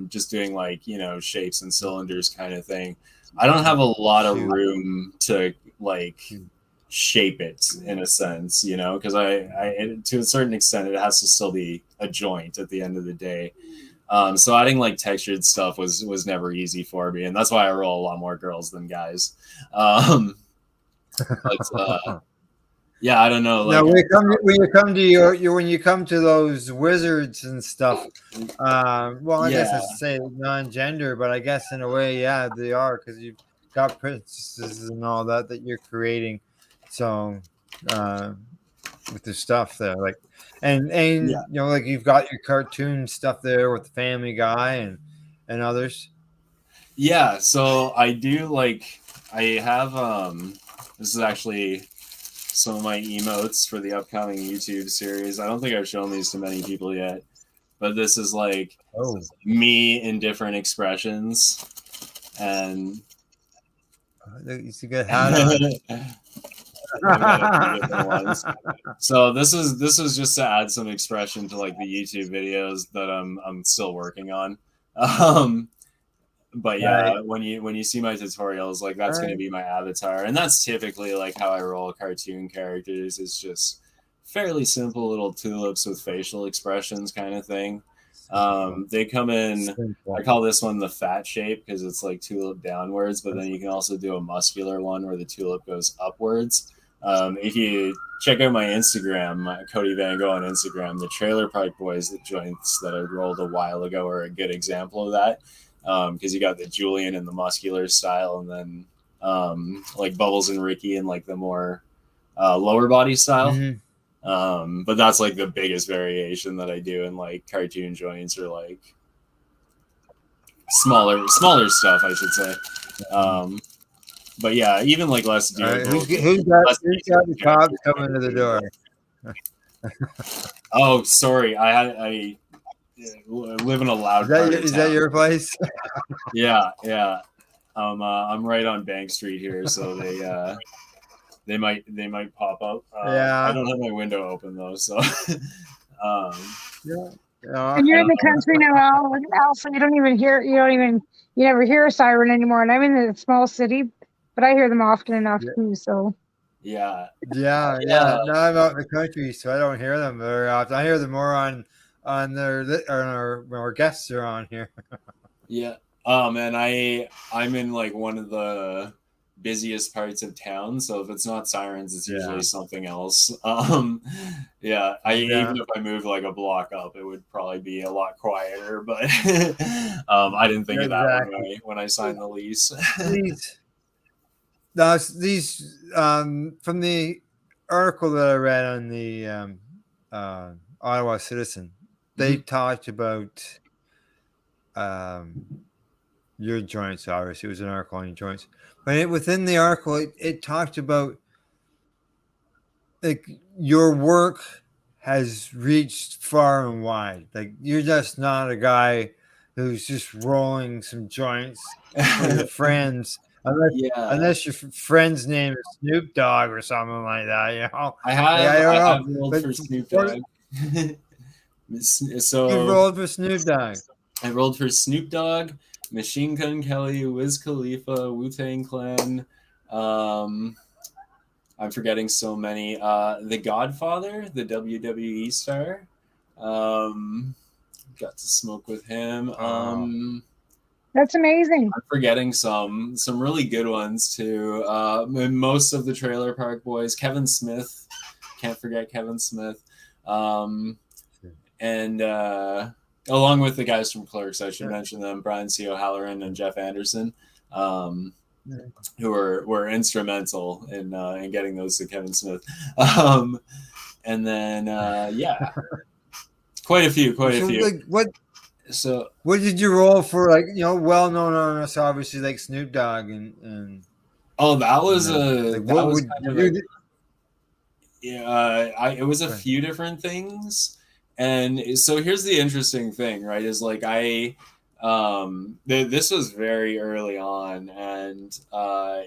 just doing like, you know, shapes and cylinders kind of thing. I don't have a lot of room to like shape it in a sense, you know, because I to a certain extent it has to still be a joint at the end of the day. So adding like textured stuff was never easy for me, and that's why I roll a lot more girls than guys. Yeah, I don't know. Like, now, when you come to those wizards and stuff, well, I guess I should say non-gender, but I guess in a way, yeah, they are, because you've got princesses and all that you're creating. So, with the stuff there, like, and you know, like you've got your cartoon stuff there with the Family Guy and others. Yeah, so I do like I have this is actually some of my emotes for the upcoming YouTube series. I don't think I've shown these to many people yet, but this is like me in different expressions, and you see good hat on. So this is just to add some expression to like the YouTube videos that I'm still working on. But yeah, when you see my tutorials, like that's going to be my avatar, and that's typically like how I roll cartoon characters. It's just fairly simple little tulips with facial expressions kind of thing. They come in, I call this one the fat shape because it's like tulip downwards, but then you can also do a muscular one where the tulip goes upwards. If you check out my Instagram, Cody VanGogh on Instagram, the Trailer Park Boys joints that I rolled a while ago are a good example of that. Because you got the Julian and the muscular style, and then like Bubbles and Ricky and like the more lower body style. Mm-hmm. But that's like the biggest variation that I do in like cartoon joints or like smaller stuff, I should say. But yeah, even like less Right. doable. Who's got the cops coming to the door? Oh, sorry. I live in a loud part of Is town. that your place? Yeah. I'm right on Bank Street here, so they might pop up. Yeah. I don't have my window open though, so. Yeah. And you're in the country now, Al, so you never hear a siren anymore. And I'm in a small city, but I hear them often enough too. So. Yeah. Yeah. No, I'm out in the country, so I don't hear them very often. I hear them more on our guests are on here. Yeah. Man, I'm in like one of the busiest parts of town, so if it's not sirens, it's usually something else. Even if I moved like a block up, it would probably be a lot quieter, but I didn't think of that when I signed the lease. These from the article that I read on the Ottawa Citizen, they talked about your joints. Obviously, it was an article on your joints, but within the article, it talked about like your work has reached far and wide. Like you're just not a guy who's just rolling some joints for your friends. Unless your friend's name is Snoop Dogg or something like that, you know. I have rolled for Snoop Dogg. So you rolled for Snoop Dogg. I rolled for Snoop Dogg, Machine Gun Kelly, Wiz Khalifa, Wu-Tang Clan. I'm forgetting so many. The Godfather, the WWE star. Got to smoke with him. That's amazing. I'm forgetting some really good ones too. Most of the Trailer Park Boys. Kevin Smith, can't forget Kevin Smith, and along with the guys from Clerks, I should mention them: Brian C. O'Halloran and Jeff Anderson, who were instrumental in getting those to Kevin Smith. And then quite a few. Like, what did you roll for? Like, you know, well known artists, obviously, like Snoop Dogg and that was it was a few different things. And so here's the interesting thing, right? Is like this was very early on, and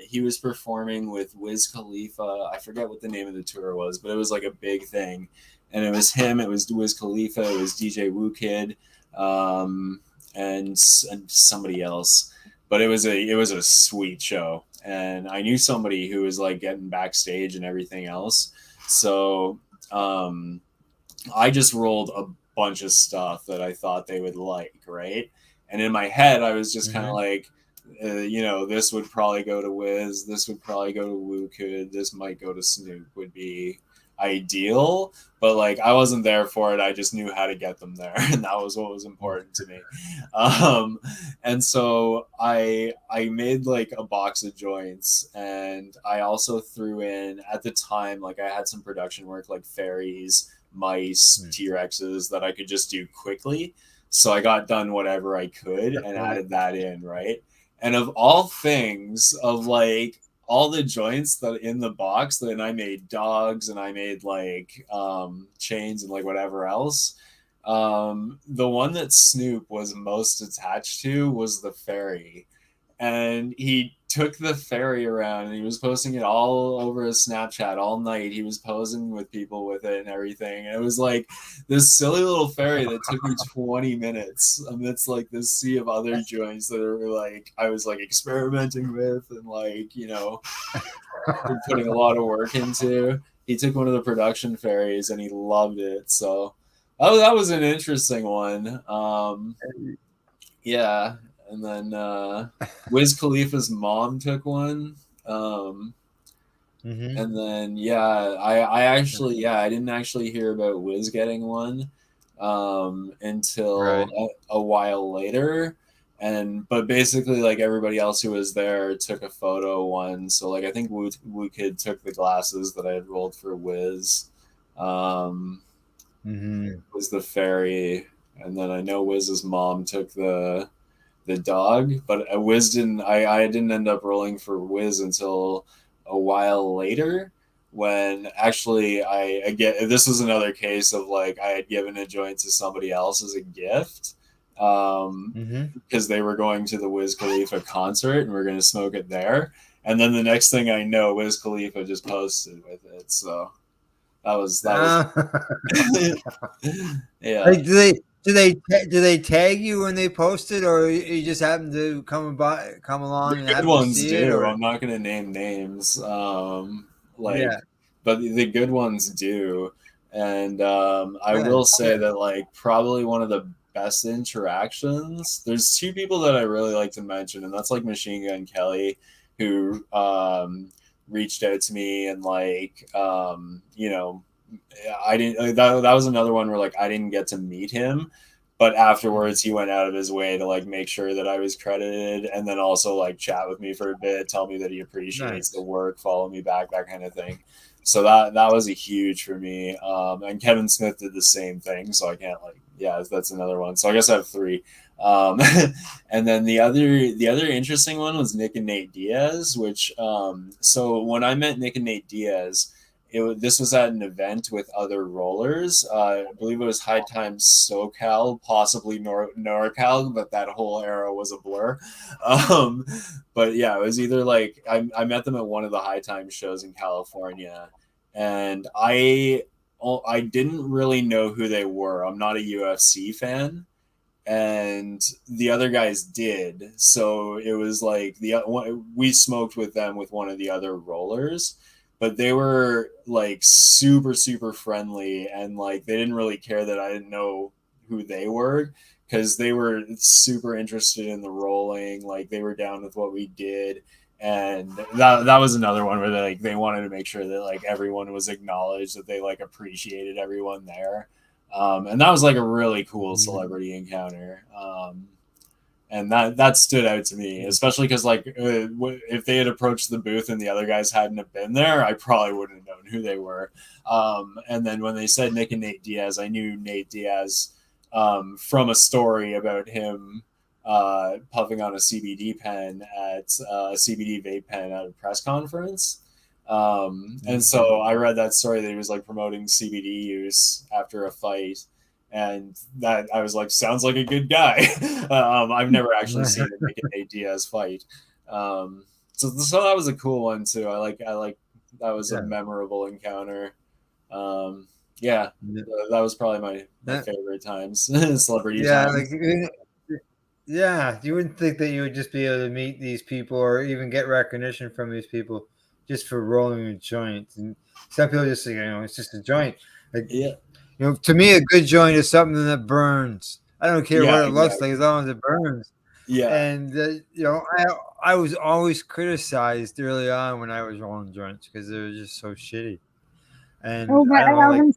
he was performing with Wiz Khalifa. I forget what the name of the tour was, but it was like a big thing. And it was him, it was Wiz Khalifa, it was DJ Wu Kid, and somebody else. But it was a sweet show, and I knew somebody who was like getting backstage and everything else. So I just rolled a bunch of stuff that I thought they would like, right? And in my head, I was just kind of like, this would probably go to Wiz, this would probably go to Wu Kid, this might go to Snoop, would be ideal, but like I wasn't there for it. I just knew how to get them there, and that was what was important to me. And so I made like a box of joints, and I also threw in, at the time, like I had some production work like fairies, mice, T-Rexes that I could just do quickly. So I got done whatever I could and added that in, right? And of all things, of like all the joints that in the box, then I made dogs and I made like chains and like whatever else. The one that Snoop was most attached to was the fairy. And he took the fairy around and he was posting it all over his Snapchat all night. He was posing with people with it and everything. And it was like this silly little fairy that took me 20 minutes amidst like this sea of other joints that are like, I was like experimenting with and like, putting a lot of work into. He took one of the production fairies and he loved it. So that was an interesting one. Yeah. And then Wiz Khalifa's mom took one. And then, I didn't actually hear about Wiz getting one until a while later. But basically, like, everybody else who was there took a photo one. So, like, I think Wu Kid took the glasses that I had rolled for Wiz. Was the fairy, and then I know Wiz's mom took the dog, but Wiz didn't. I didn't end up rolling for Wiz until a while later, when actually I get, this was another case of like I had given a joint to somebody else as a gift, because they were going to the Wiz Khalifa concert and we're going to smoke it there, and then the next thing I know, Wiz Khalifa just posted with it. So that was yeah. Like, do they tag you when they post it, or you just happen to come along? The and good happen ones to see do. it, or? I'm not going to name names. Yeah. But the good ones do. And I Yeah, will say that, like, probably one of the best interactions, there's two people that I really like to mention, and that's like Machine Gun Kelly, who reached out to me, and like, you know, I didn't, that was another one where like I didn't get to meet him, but afterwards he went out of his way to like make sure that I was credited, and then also like chat with me for a bit, tell me that he appreciates the work, follow me back, that kind of thing. So that was a huge for me. And Kevin Smith did the same thing, so I can't, like, yeah, that's another one. So I guess I have three. And then the other interesting one was Nick and Nate Diaz, which so when I met Nick and Nate Diaz, this was at an event with other rollers. I believe it was High Times SoCal, possibly NorCal, but that whole era was a blur. But yeah, it was either like I met them at one of the High Times shows in California, and I didn't really know who they were. I'm not a UFC fan, and the other guys did. So it was like we smoked with them with one of the other rollers. But they were like super, super friendly, and like they didn't really care that I didn't know who they were, because they were super interested in the rolling. Like they were down with what we did, and that was another one where they wanted to make sure that like everyone was acknowledged, that they like appreciated everyone there, and that was like a really cool celebrity encounter. And that stood out to me, especially because like if they had approached the booth and the other guys hadn't have been there, I probably wouldn't have known who they were. And then when they said Nick and Nate Diaz, I knew Nate Diaz from a story about him puffing on a CBD pen at a CBD vape pen at a press conference. And so I read that story that he was like promoting CBD use after a fight. And that I was like, sounds like a good guy. I've never actually seen him make an Nate Diaz fight. So that was a cool one too. I like that was a memorable encounter. That was probably my favorite times. Celebrity times. You wouldn't think that you would just be able to meet these people or even get recognition from these people just for rolling a joint. And some people just say, it's just a joint. Like, to me, a good joint is something that burns. I don't care what it looks like, as long as it burns. Yeah. And I was always criticized early on when I was rolling joints because they were just so shitty. And my husband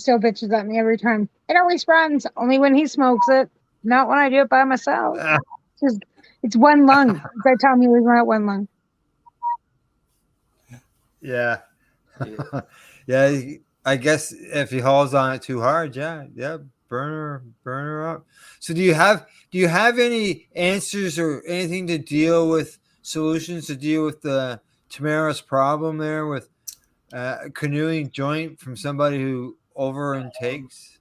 still bitches at me every time. It always runs, only when he smokes it, not when I do it by myself. It's one lung. By the time you run out one lung. Yeah. Yeah. I guess if he hauls on it too hard, burn her up. So do you have any answers or anything to deal with, solutions to deal with the Tamara's problem there with canoeing joint from somebody who over intakes?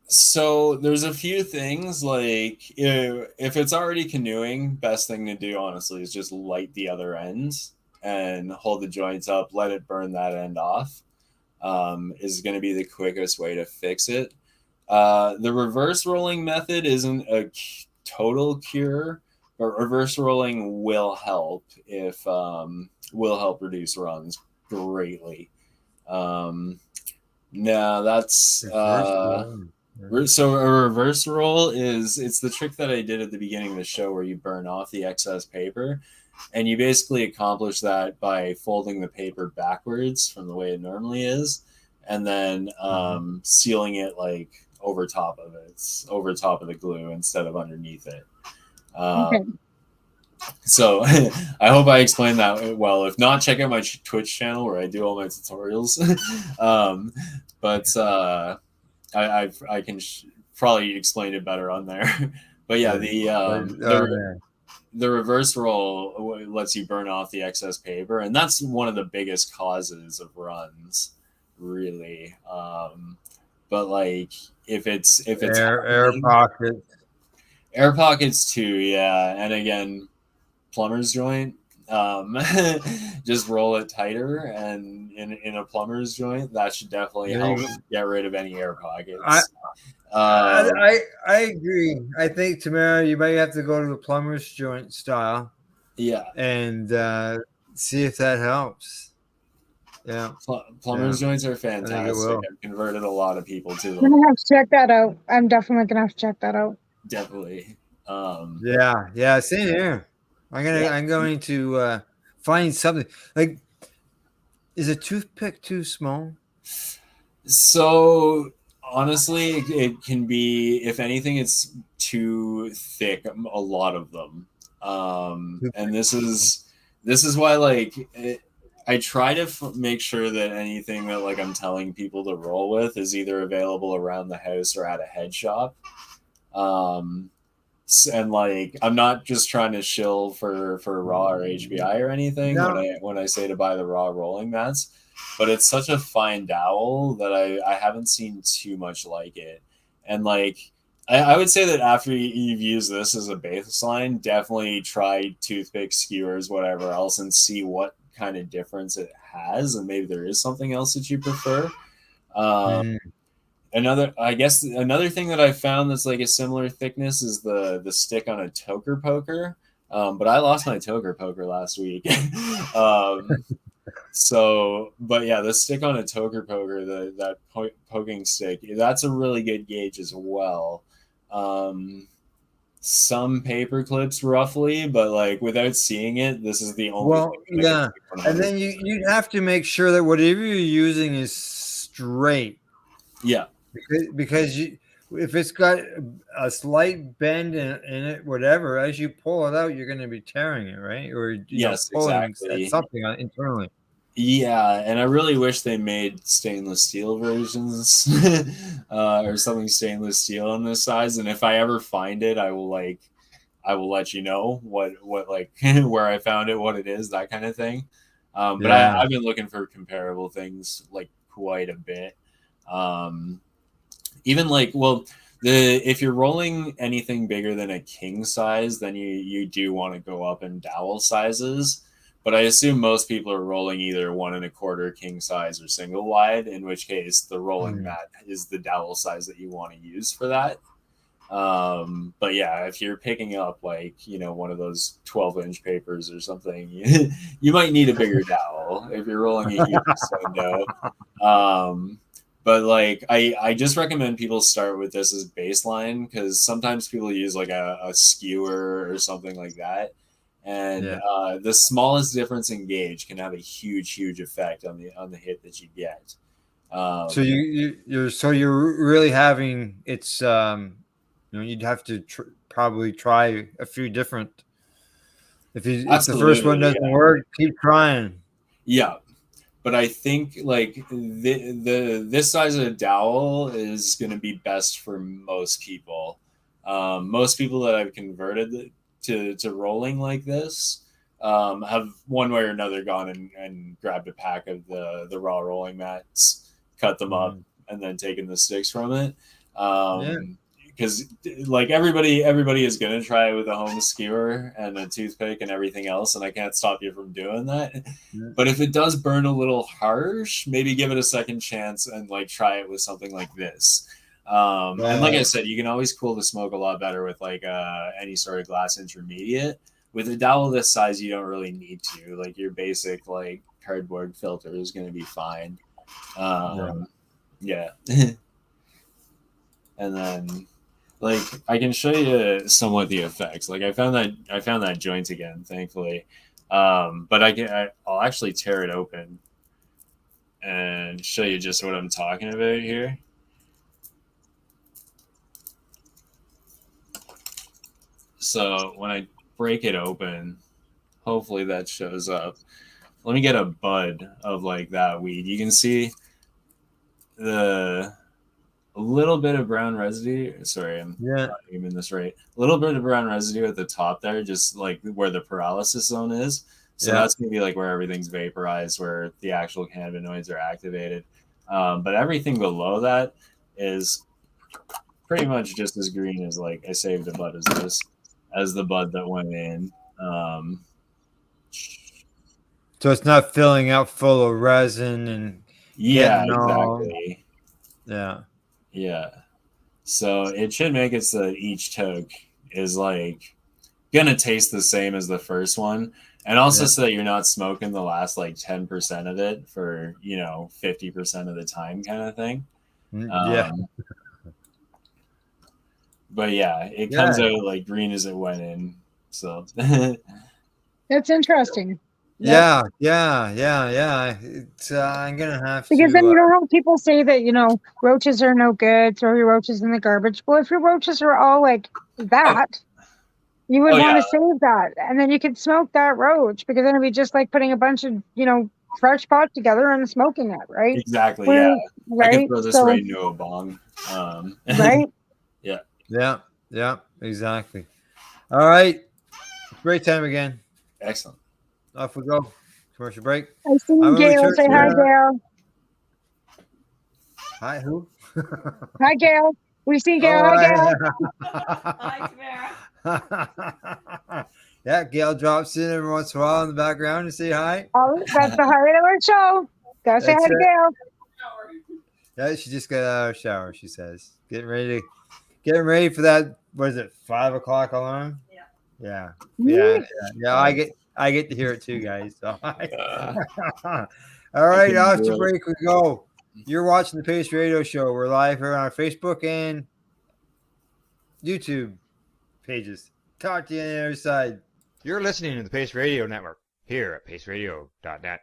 So there's a few things, like if it's already canoeing, best thing to do honestly is just light the other ends and hold the joints up, let it burn that end off. Is going to be the quickest way to fix it. The reverse rolling method isn't a total cure, but reverse rolling will help reduce runs greatly. So a reverse roll it's the trick that I did at the beginning of the show where you burn off the excess paper. And you basically accomplish that by folding the paper backwards from the way it normally is, and then sealing it like over top of it. It's over top of the glue instead of underneath it. Okay. So I hope I explained that well. If not, check out my Twitch channel where I do all my tutorials. I can probably explain it better on there. But yeah, the reverse roll lets you burn off the excess paper, and that's one of the biggest causes of runs, really. But like if it's air pockets, air pockets too, yeah, and again, plumber's joint. Just roll it tighter, and in a plumber's joint, that should definitely help get rid of any air pockets. I agree. I think, Tamara, you might have to go to the plumber's joint style. Yeah. And see if that helps. Yeah. Plumber's joints are fantastic. I've converted a lot of people to them. I'm gonna have to check that out. I'm definitely gonna have to check that out. Definitely. Yeah. Same here. I'm going to find something. Like, is a toothpick too small? So honestly, it can be. If anything, it's too thick. A lot of them, and this is why like I try to make sure that anything that like I'm telling people to roll with is either available around the house or at a head shop. And like I'm not just trying to shill for raw or HBI or anything when I say to buy the raw rolling mats, but it's such a fine dowel that I haven't seen too much like it. And like I would say that after you've used this as a baseline, definitely try toothpicks, skewers, whatever else, and see what kind of difference it has, and maybe there is something else that you prefer. Another thing that I found that's like a similar thickness is the stick on a toker poker. But I lost my toker poker last week. But yeah, the stick on a toker poker, that poking stick, that's a really good gauge as well. Some paper clips roughly, but like without seeing it, this is the only thing. Yeah. And then you have to make sure that whatever you're using is straight. Yeah. Because if it's got a slight bend in it, whatever, as you pull it out, you're going to be tearing it, right? Or pulling exactly. something internally. Yeah, and I really wish they made stainless steel versions or something stainless steel on this size. And if I ever find it, I will let you know what like where I found it, what it is, that kind of thing. But I've been looking for comparable things like quite a bit. Even like, well, if you're rolling anything bigger than a king size, then you do want to go up in dowel sizes. But I assume most people are rolling either 1 1/4 king size or single wide, in which case the rolling mat is the dowel size that you want to use for that. But yeah, if you're picking up like, one of those 12-inch papers or something, you might need a bigger dowel if you're rolling a huge window. But like, I just recommend people start with this as baseline, because sometimes people use like a skewer or something like that. And the smallest difference in gauge can have a huge effect on the hit that you get. So you're really having it's you'd have to probably try a few different. If the first one doesn't work, keep trying. Yeah, but I think like this size of a dowel is going to be best for most people. Most people that I've converted to rolling like this have one way or another gone and grabbed a pack of the raw rolling mats, cut them up, and then taken the sticks from it. Because like everybody is going to try it with a home skewer and a toothpick and everything else, and I can't stop you from doing that. But if it does burn a little harsh, maybe give it a second chance and like try it with something like this. And like I said, you can always cool the smoke a lot better with like any sort of glass intermediate. With a dowel this size, you don't really need to. Like your basic like cardboard filter is going to be fine. Yeah. And then like I can show you somewhat the effects. Like I found that joint again, thankfully. But I'll actually tear it open and show you just what I'm talking about here. So when I break it open, hopefully that shows up. Let me get a bud of like that weed. You can see a little bit of brown residue. Sorry, I'm not aiming this right. A little bit of brown residue at the top there, just like where the paralysis zone is. So that's going to be like where everything's vaporized, where the actual cannabinoids are activated. But everything below that is pretty much just as green as like I saved a bud as the bud that went in. So it's not filling out full of resin and exactly. Yeah. So it should make it so that each toke is like gonna taste the same as the first one, and also so that you're not smoking the last like 10% of it for 50% of the time, kind of thing. But it comes out like green as it went in. So that's interesting. Yeah. It's, I'm gonna have to. Because then you don't have people say that roaches are no good. Throw your roaches in the garbage. Well, if your roaches are all like that, you would want to save that, and then you could smoke that roach, because then it'd be just like putting a bunch of fresh pot together and smoking it, right? Exactly. Right. I could throw this right into a bong. Right. Yeah. Exactly. All right. Great time again. Excellent. Off we go. Commercial break. I see Gail. Say hi, Gail. Hi, who? Hi, Gail. We see Gail. Hi, Gail. Hi, yeah, Gail drops in every once in a while in the background to say hi. Oh, that's the highlight of our show. Gotta say hi to Gail. Yeah, she just got out of the shower, she says. Getting ready for that, what is it, 5 o'clock alarm? Yeah. I get to hear it too, guys. So. All right, off to break we go. You're watching the Pace Radio Show. We're live here on our Facebook and YouTube pages. Talk to you on the other side. You're listening to the Pace Radio Network here at paceradio.net.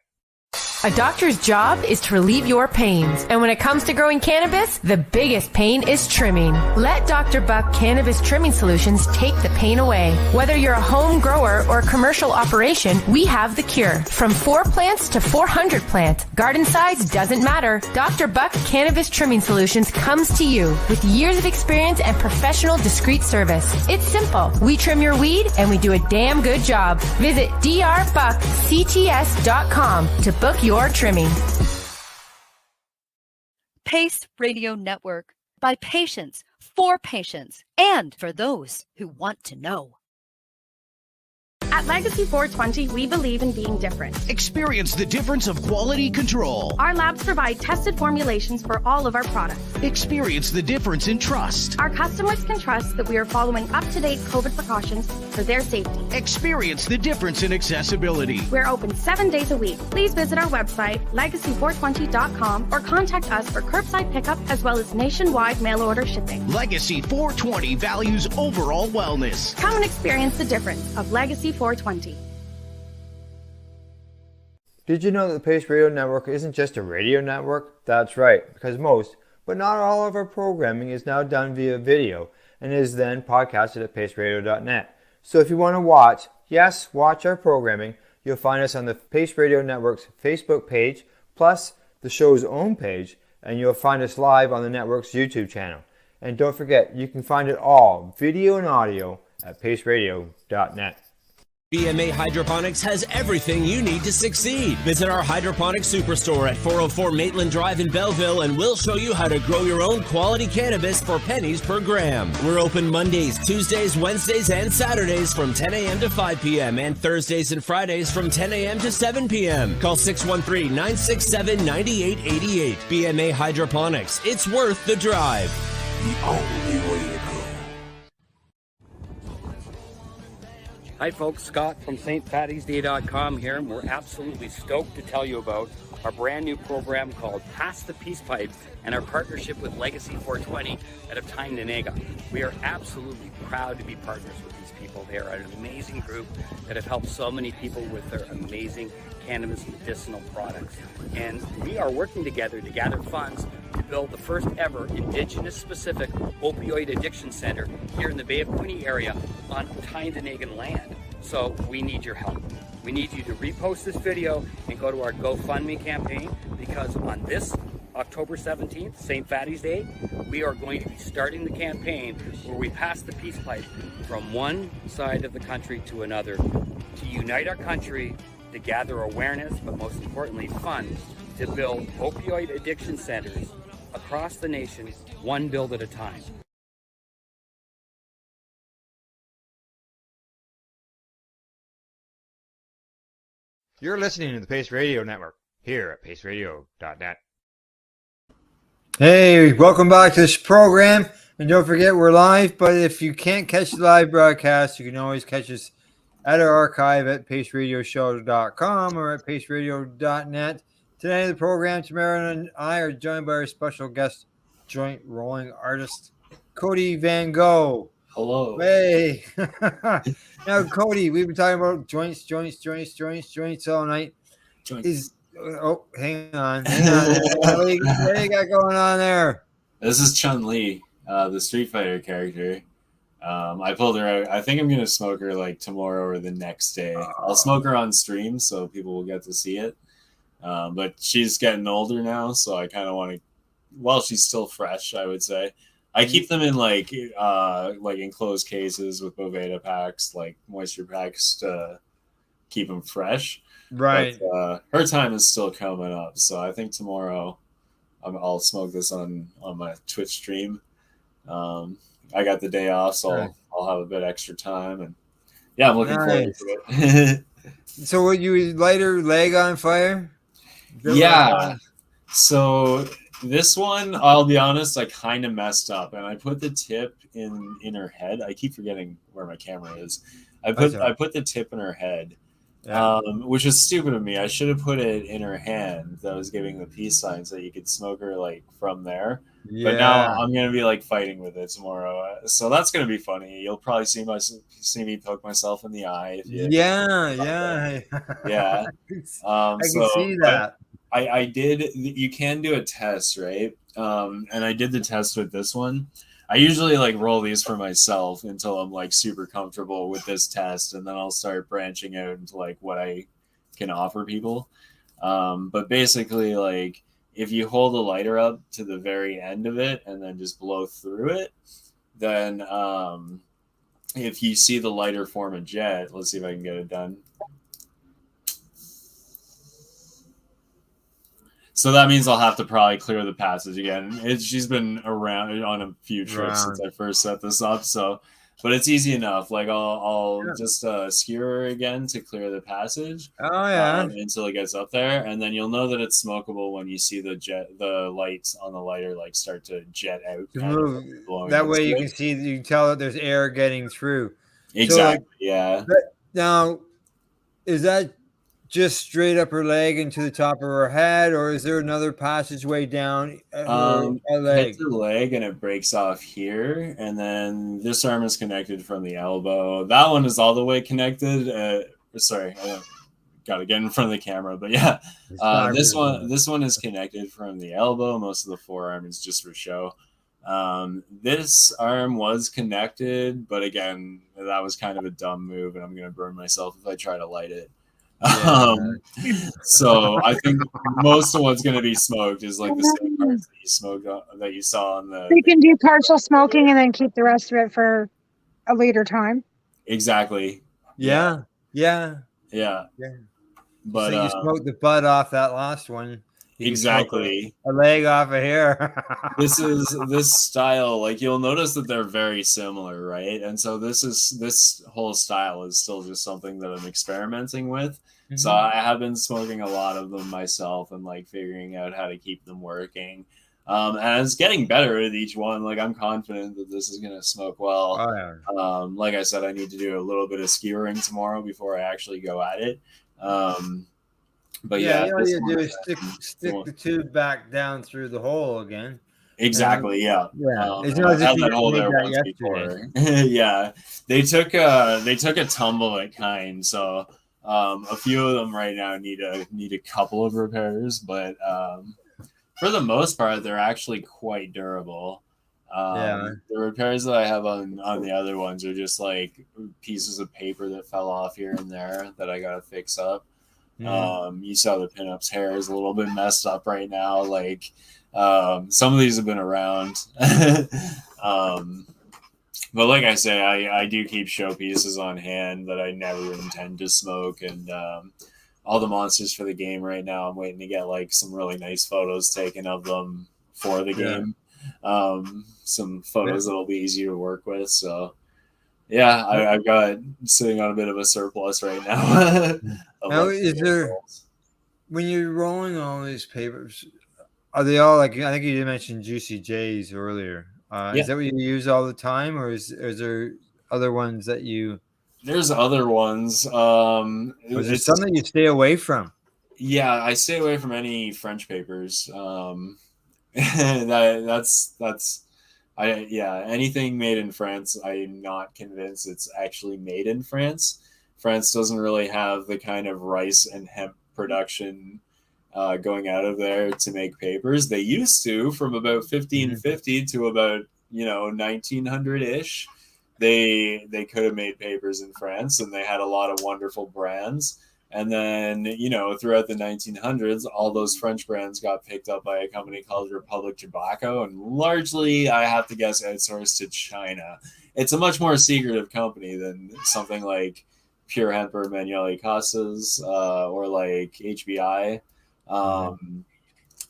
A doctor's job is to relieve your pains. And when it comes to growing cannabis, the biggest pain is trimming. Let Dr. Buck Cannabis Trimming Solutions take the pain away. Whether you're a home grower or a commercial operation, we have the cure. From 4 plants to 400 plants, garden size doesn't matter. Dr. Buck Cannabis Trimming Solutions comes to you with years of experience and professional discreet service. It's simple. We trim your weed and we do a damn good job. Visit drbuckcts.com to book your trimming. Pace Radio Network. By patients, for patients, and for those who want to know. At Legacy 420, we believe in being different. Experience the difference of quality control. Our labs provide tested formulations for all of our products. Experience the difference in trust. Our customers can trust that we are following up-to-date COVID precautions for their safety. Experience the difference in accessibility. We're open 7 days a week. Please visit our website, legacy420.com, or contact us for curbside pickup as well as nationwide mail order shipping. Legacy 420 values overall wellness. Come and experience the difference of Legacy 420. Did you know that the Pace Radio Network isn't just a radio network? That's right, because most, but not all of our programming is now done via video and is then podcasted at paceradio.net. So if you want to watch our programming, you'll find us on the Pace Radio Network's Facebook page, plus the show's own page, and you'll find us live on the network's YouTube channel. And don't forget, you can find it all, video and audio, at paceradio.net. BMA Hydroponics has everything you need to succeed. Visit our hydroponics superstore at 404 Maitland Drive in Belleville and we'll show you how to grow your own quality cannabis for pennies per gram. We're open Mondays, Tuesdays, Wednesdays, and Saturdays from 10 a.m. to 5 p.m. and Thursdays and Fridays from 10 a.m. to 7 p.m. Call 613-967-9888. BMA Hydroponics. It's worth the drive. The only way to go. Hi folks, Scott from stpattiesday.com here, and we're absolutely stoked to tell you about our brand new program called Pass the Peace Pipe and our partnership with Legacy 420 out of Tyndonega. We are absolutely proud to be partners with these people. They are an amazing group that have helped so many people with their amazing cannabis medicinal products. And we are working together to gather funds to build the first ever Indigenous-specific opioid addiction center here in the Bay of Quinte area on Tyndonegin land. So we need your help. We need you to repost this video and go to our GoFundMe campaign, because on this October 17th, St. Fatty's Day, we are going to be starting the campaign where we pass the peace pipe from one side of the country to another to unite our country, to gather awareness, but most importantly, funds to build opioid addiction centers across the nation, one build at a time. You're listening to the Pace Radio Network here at paceradio.net. Hey, welcome back to this program. And don't forget, we're live, but if you can't catch the live broadcast, you can always catch us at our archive at paceradioshow.com or at paceradio.net. Today, the program, Tamara and I are joined by our special guest, joint rolling artist, Cody VanGogh. Hello. Hey. Now, Cody, we've been talking about joints all night. Joints. Hang on. What do you got going on there? This is Chun-Li, the Street Fighter character. I pulled her out. I think I'm going to smoke her like tomorrow or the next day. I'll smoke her on stream so people will get to see it. But she's getting older now, so I kind of want to, well, she's still fresh, I would say. I keep them in like enclosed cases with Boveda packs, like moisture packs to keep them fresh. Right. But, her time is still coming up, so I think tomorrow I'll smoke this on my Twitch stream. I got the day off, so I'll have a bit extra time, and yeah, I'm looking forward to it. So, would you light her leg on fire? Yeah. So this one, I'll be honest, I kind of messed up, and I put the tip in her head. I keep forgetting where my camera is. I put the tip in her head. Yeah. Which is stupid of me. I should have put it in her hand that was giving the peace sign so you could smoke her like from there. Yeah. But now I'm gonna be like fighting with it tomorrow, so that's gonna be funny. You'll probably see me poke myself in the eye. Yeah. I can see that. I did. You can do a test, right? And I did the test with this one. I usually like roll these for myself until I'm like super comfortable with this test, and then I'll start branching out into like what I can offer people. But basically, like if you hold the lighter up to the very end of it and then just blow through it, then if you see the lighter form a jet, let's see if I can get it done. So that means I'll have to probably clear the passage again. She's been around on a few trips since I first set this up. So, but it's easy enough. Like I'll just skewer her again to clear the passage. Oh yeah. Until it gets up there, and then you'll know that it's smokable when you see the lights on the lighter like start to jet out. That way you can tell that there's air getting through. Exactly. So, yeah. Now, is that just straight up her leg into the top of her head, or is there another passageway down her leg? Hit the leg and it breaks off here, and then this arm is connected from the elbow. That one is all the way connected. Sorry, I got to get in front of the camera, but yeah, this one is connected from the elbow. Most of the forearm is just for show. This arm was connected, but again, that was kind of a dumb move, and I'm gonna burn myself if I try to light it. So I think most of what's going to be smoked is like the same parts that you smoked that you saw on the. You can do partial smoking and then keep the rest of it for a later time. Exactly. Yeah. But so you smoked the butt off that last one. Exactly. A leg off of here. This style, like you'll notice that they're very similar, right? And so this whole style is still just something that I'm experimenting with. Mm-hmm. So I have been smoking a lot of them myself and like figuring out how to keep them working. And it's getting better with each one. Like I'm confident that this is gonna smoke well. Oh, yeah. Like I said, I need to do a little bit of skewering tomorrow before I actually go at it. But all you do is stick the tube back down through the hole again. Exactly. Yeah. It's not as if you hole there once before. Yeah, they took a tumble at kind, so a few of them right now need a couple of repairs, but for the most part, they're actually quite durable. Yeah. The repairs that I have on the other ones are just like pieces of paper that fell off here and there that I gotta fix up. You saw the pinup's hair is a little bit messed up right now. Like some of these have been around. But like I say, I do keep showpieces on hand that I never intend to smoke, and all the monsters for the game right now, I'm waiting to get like some really nice photos taken of them for the game. Some photos that'll be easy to work with. So yeah, I've got sitting on a bit of a surplus right now. Now, is there, when you're rolling all these papers, are they all like, I think you did mention Juicy J's earlier. Is that what you use all the time, or is there other ones that you? There's other ones. Is there some that you stay away from? Yeah, I stay away from any French papers. That's anything made in France, I'm not convinced it's actually made in France. France doesn't really have the kind of rice and hemp production going out of there to make papers. They used to, from about 1550 to about 1900-ish. They could have made papers in France, and they had a lot of wonderful brands. And then, throughout the 1900s, all those French brands got picked up by a company called Republic Tobacco, and largely, I have to guess, outsourced to China. It's a much more secretive company than something like Pure Hemp or Manueli Costas or like HBI.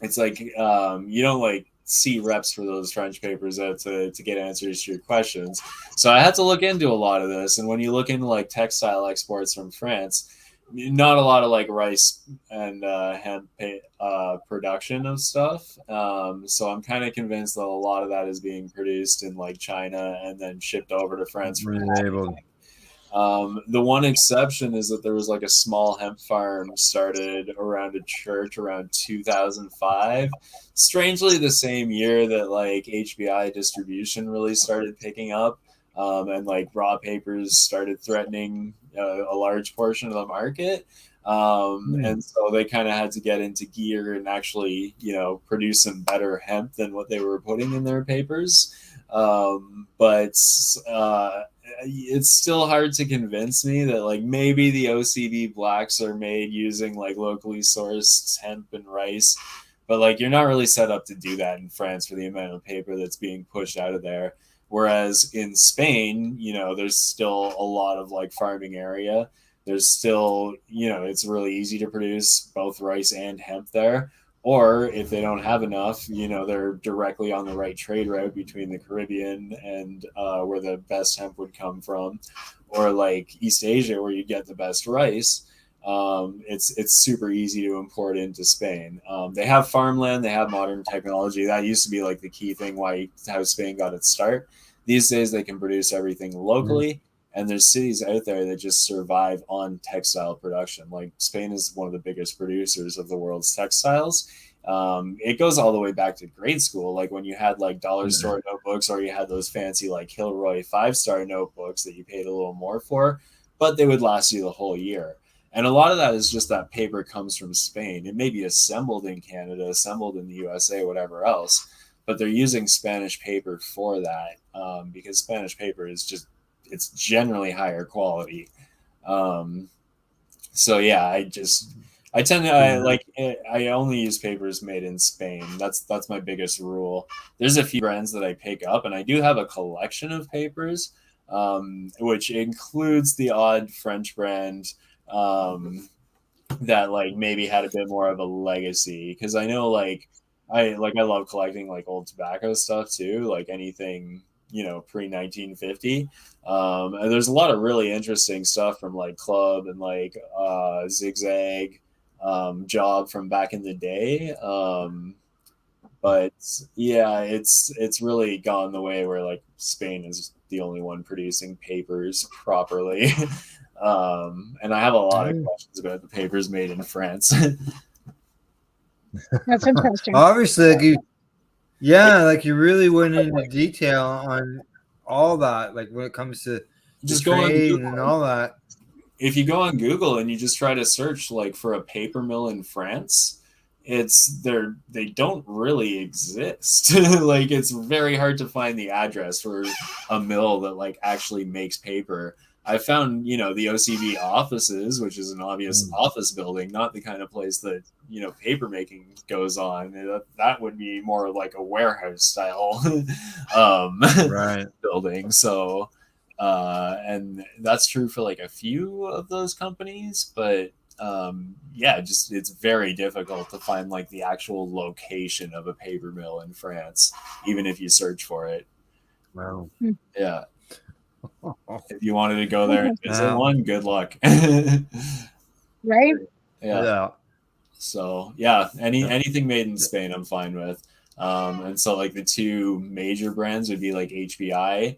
It's like you don't like see reps for those French papers out to get answers to your questions. So I had to look into a lot of this. And when you look into like textile exports from France, not a lot of like rice and hemp production of stuff. So I'm kind of convinced that a lot of that is being produced in like China and then shipped over to France for labeled. The one exception is that there was like a small hemp farm started around a church around 2005. Strangely, the same year that like HBI distribution really started picking up, and like raw papers started threatening a large portion of the market. And so they kind of had to get into gear and actually, produce some better hemp than what they were putting in their papers. But it's still hard to convince me that like maybe the OCB blacks are made using like locally sourced hemp and rice, but like you're not really set up to do that in France for the amount of paper that's being pushed out of there. Whereas in Spain, there's still a lot of like farming area. There's still, it's really easy to produce both rice and hemp there. Or if they don't have enough, they're directly on the right trade route between the Caribbean and where the best hemp would come from, or like East Asia where you get the best rice. It's super easy to import into Spain. They have farmland, they have modern technology. That used to be like the key thing how Spain got its start. These days they can produce everything locally. And there's cities out there that just survive on textile production. Like Spain is one of the biggest producers of the world's textiles. It goes all the way back to grade school. Like when you had like dollar store notebooks, or you had those fancy like Hilroy 5-star notebooks that you paid a little more for, but they would last you the whole year. And a lot of that is just that paper comes from Spain. It may be assembled in Canada, assembled in the USA, whatever else, but they're using Spanish paper for that because Spanish paper is it's generally higher quality. So yeah, I tend to, I only use papers made in Spain. That's my biggest rule. There's a few brands that I pick up, and I do have a collection of papers, which includes the odd French brand that like maybe had a bit more of a legacy. Cause I know I love collecting like old tobacco stuff too, like anything, pre-1950. And there's a lot of really interesting stuff from like Club and like Zigzag, Job from back in the day. But yeah, it's really gone the way where like Spain is the only one producing papers properly. And I have a lot of questions about the papers made in France. That's interesting. Obviously, you really went into detail on all that, like when it comes to just go on Google and all that. If you go on Google and you just try to search like for a paper mill in France, they don't really exist. Like, it's very hard to find the address for a mill that like actually makes paper. I found, the OCB offices, which is an obvious office building, not the kind of place that, paper making goes on. That would be more like a warehouse style building. So, and that's true for like a few of those companies, but it's very difficult to find like the actual location of a paper mill in France, even if you search for it. Wow. Yeah. If you wanted to go there and visit one, good luck. Right? Yeah. So anything made in Spain, I'm fine with. And so like the two major brands would be like HBI,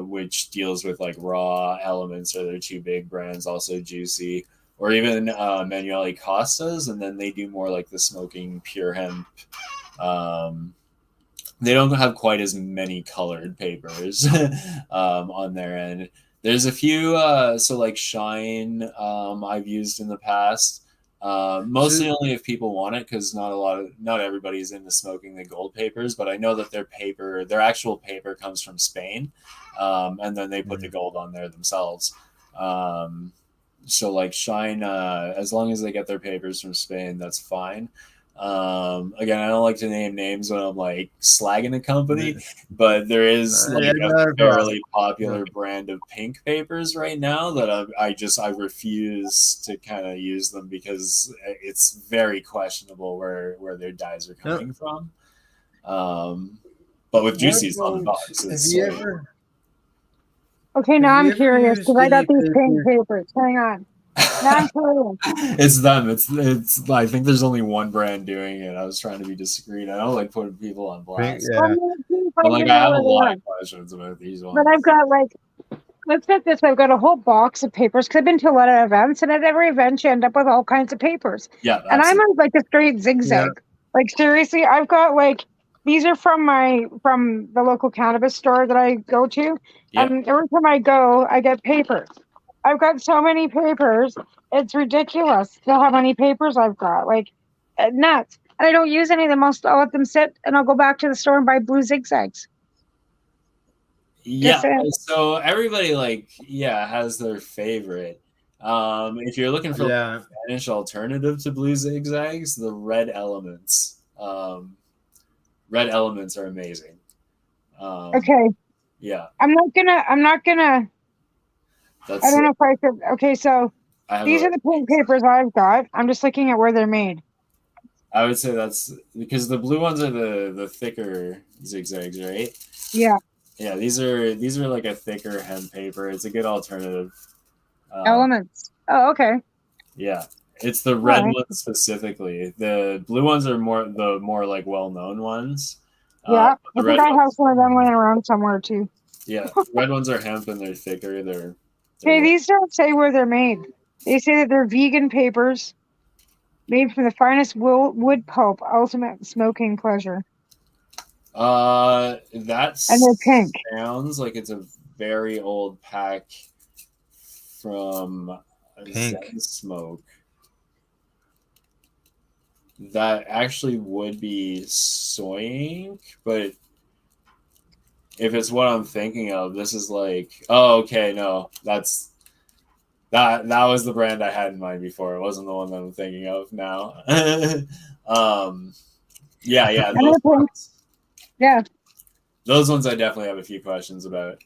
which deals with like raw elements, are their two big brands. Also Juicy, or even Manuel Costas, and then they do more like the smoking pure hemp. They don't have quite as many colored papers on their end. There's a few, so like Shine, I've used in the past. Mostly only if people want it, because not everybody's into smoking the gold papers. But I know that their actual paper comes from Spain, and then they put the gold on there themselves. So like Shine, as long as they get their papers from Spain, that's fine. Again, I don't like to name names when I'm like slagging a company, but there is like a fairly popular brand of pink papers right now that I refuse to kind of use them because it's very questionable where their dyes are coming from. But with Juicy's on the box, it's Okay, now I'm curious because I got these pink papers. Hang on. Now I'm curious. It's them. It's. I think there's only one brand doing it. I was trying to be discreet. I don't like putting people on blast. Yeah. But like, I have a lot of questions about these ones. But I've got like, let's put this way, I've got a whole box of papers because I've been to a lot of events, and at every event you end up with all kinds of papers. Yeah. And I'm on like a straight zigzag. Yeah. Like seriously, I've got like, these are from the local cannabis store that I go to. Yeah. And every time I go, I get papers. I've got so many papers. It's ridiculous how many papers I've got. Like, nuts. And I don't use any of them. I'll let them sit, and I'll go back to the store and buy blue zigzags. Yeah. So everybody has their favorite. If you're looking for a Spanish alternative to blue zigzags, the red elements. Red elements are amazing. Okay. Yeah. I'm not gonna. I don't know if I could. Okay, so these are the pink papers I've got. I'm just looking at where they're made. I would say that's because the blue ones are the thicker zigzags, right? Yeah. Yeah, these are like a thicker hemp paper. It's a good alternative. Elements. Oh, okay. Yeah, it's the red ones specifically. The blue ones are more like well-known ones. Yeah, I think I have some of them laying around somewhere too. Yeah, red ones are hemp and they're thicker. Hey, these don't say where they're made. They say that they're vegan papers made from the finest wood pulp, ultimate smoking pleasure. And they're pink. Sounds like it's a very old pack from Zen Smoke. That actually would be soy ink, but if it's what I'm thinking of, this is like, oh, okay, no, that was the brand I had in mind before. It wasn't the one that I'm thinking of now. Yeah. Those ones I definitely have a few questions about.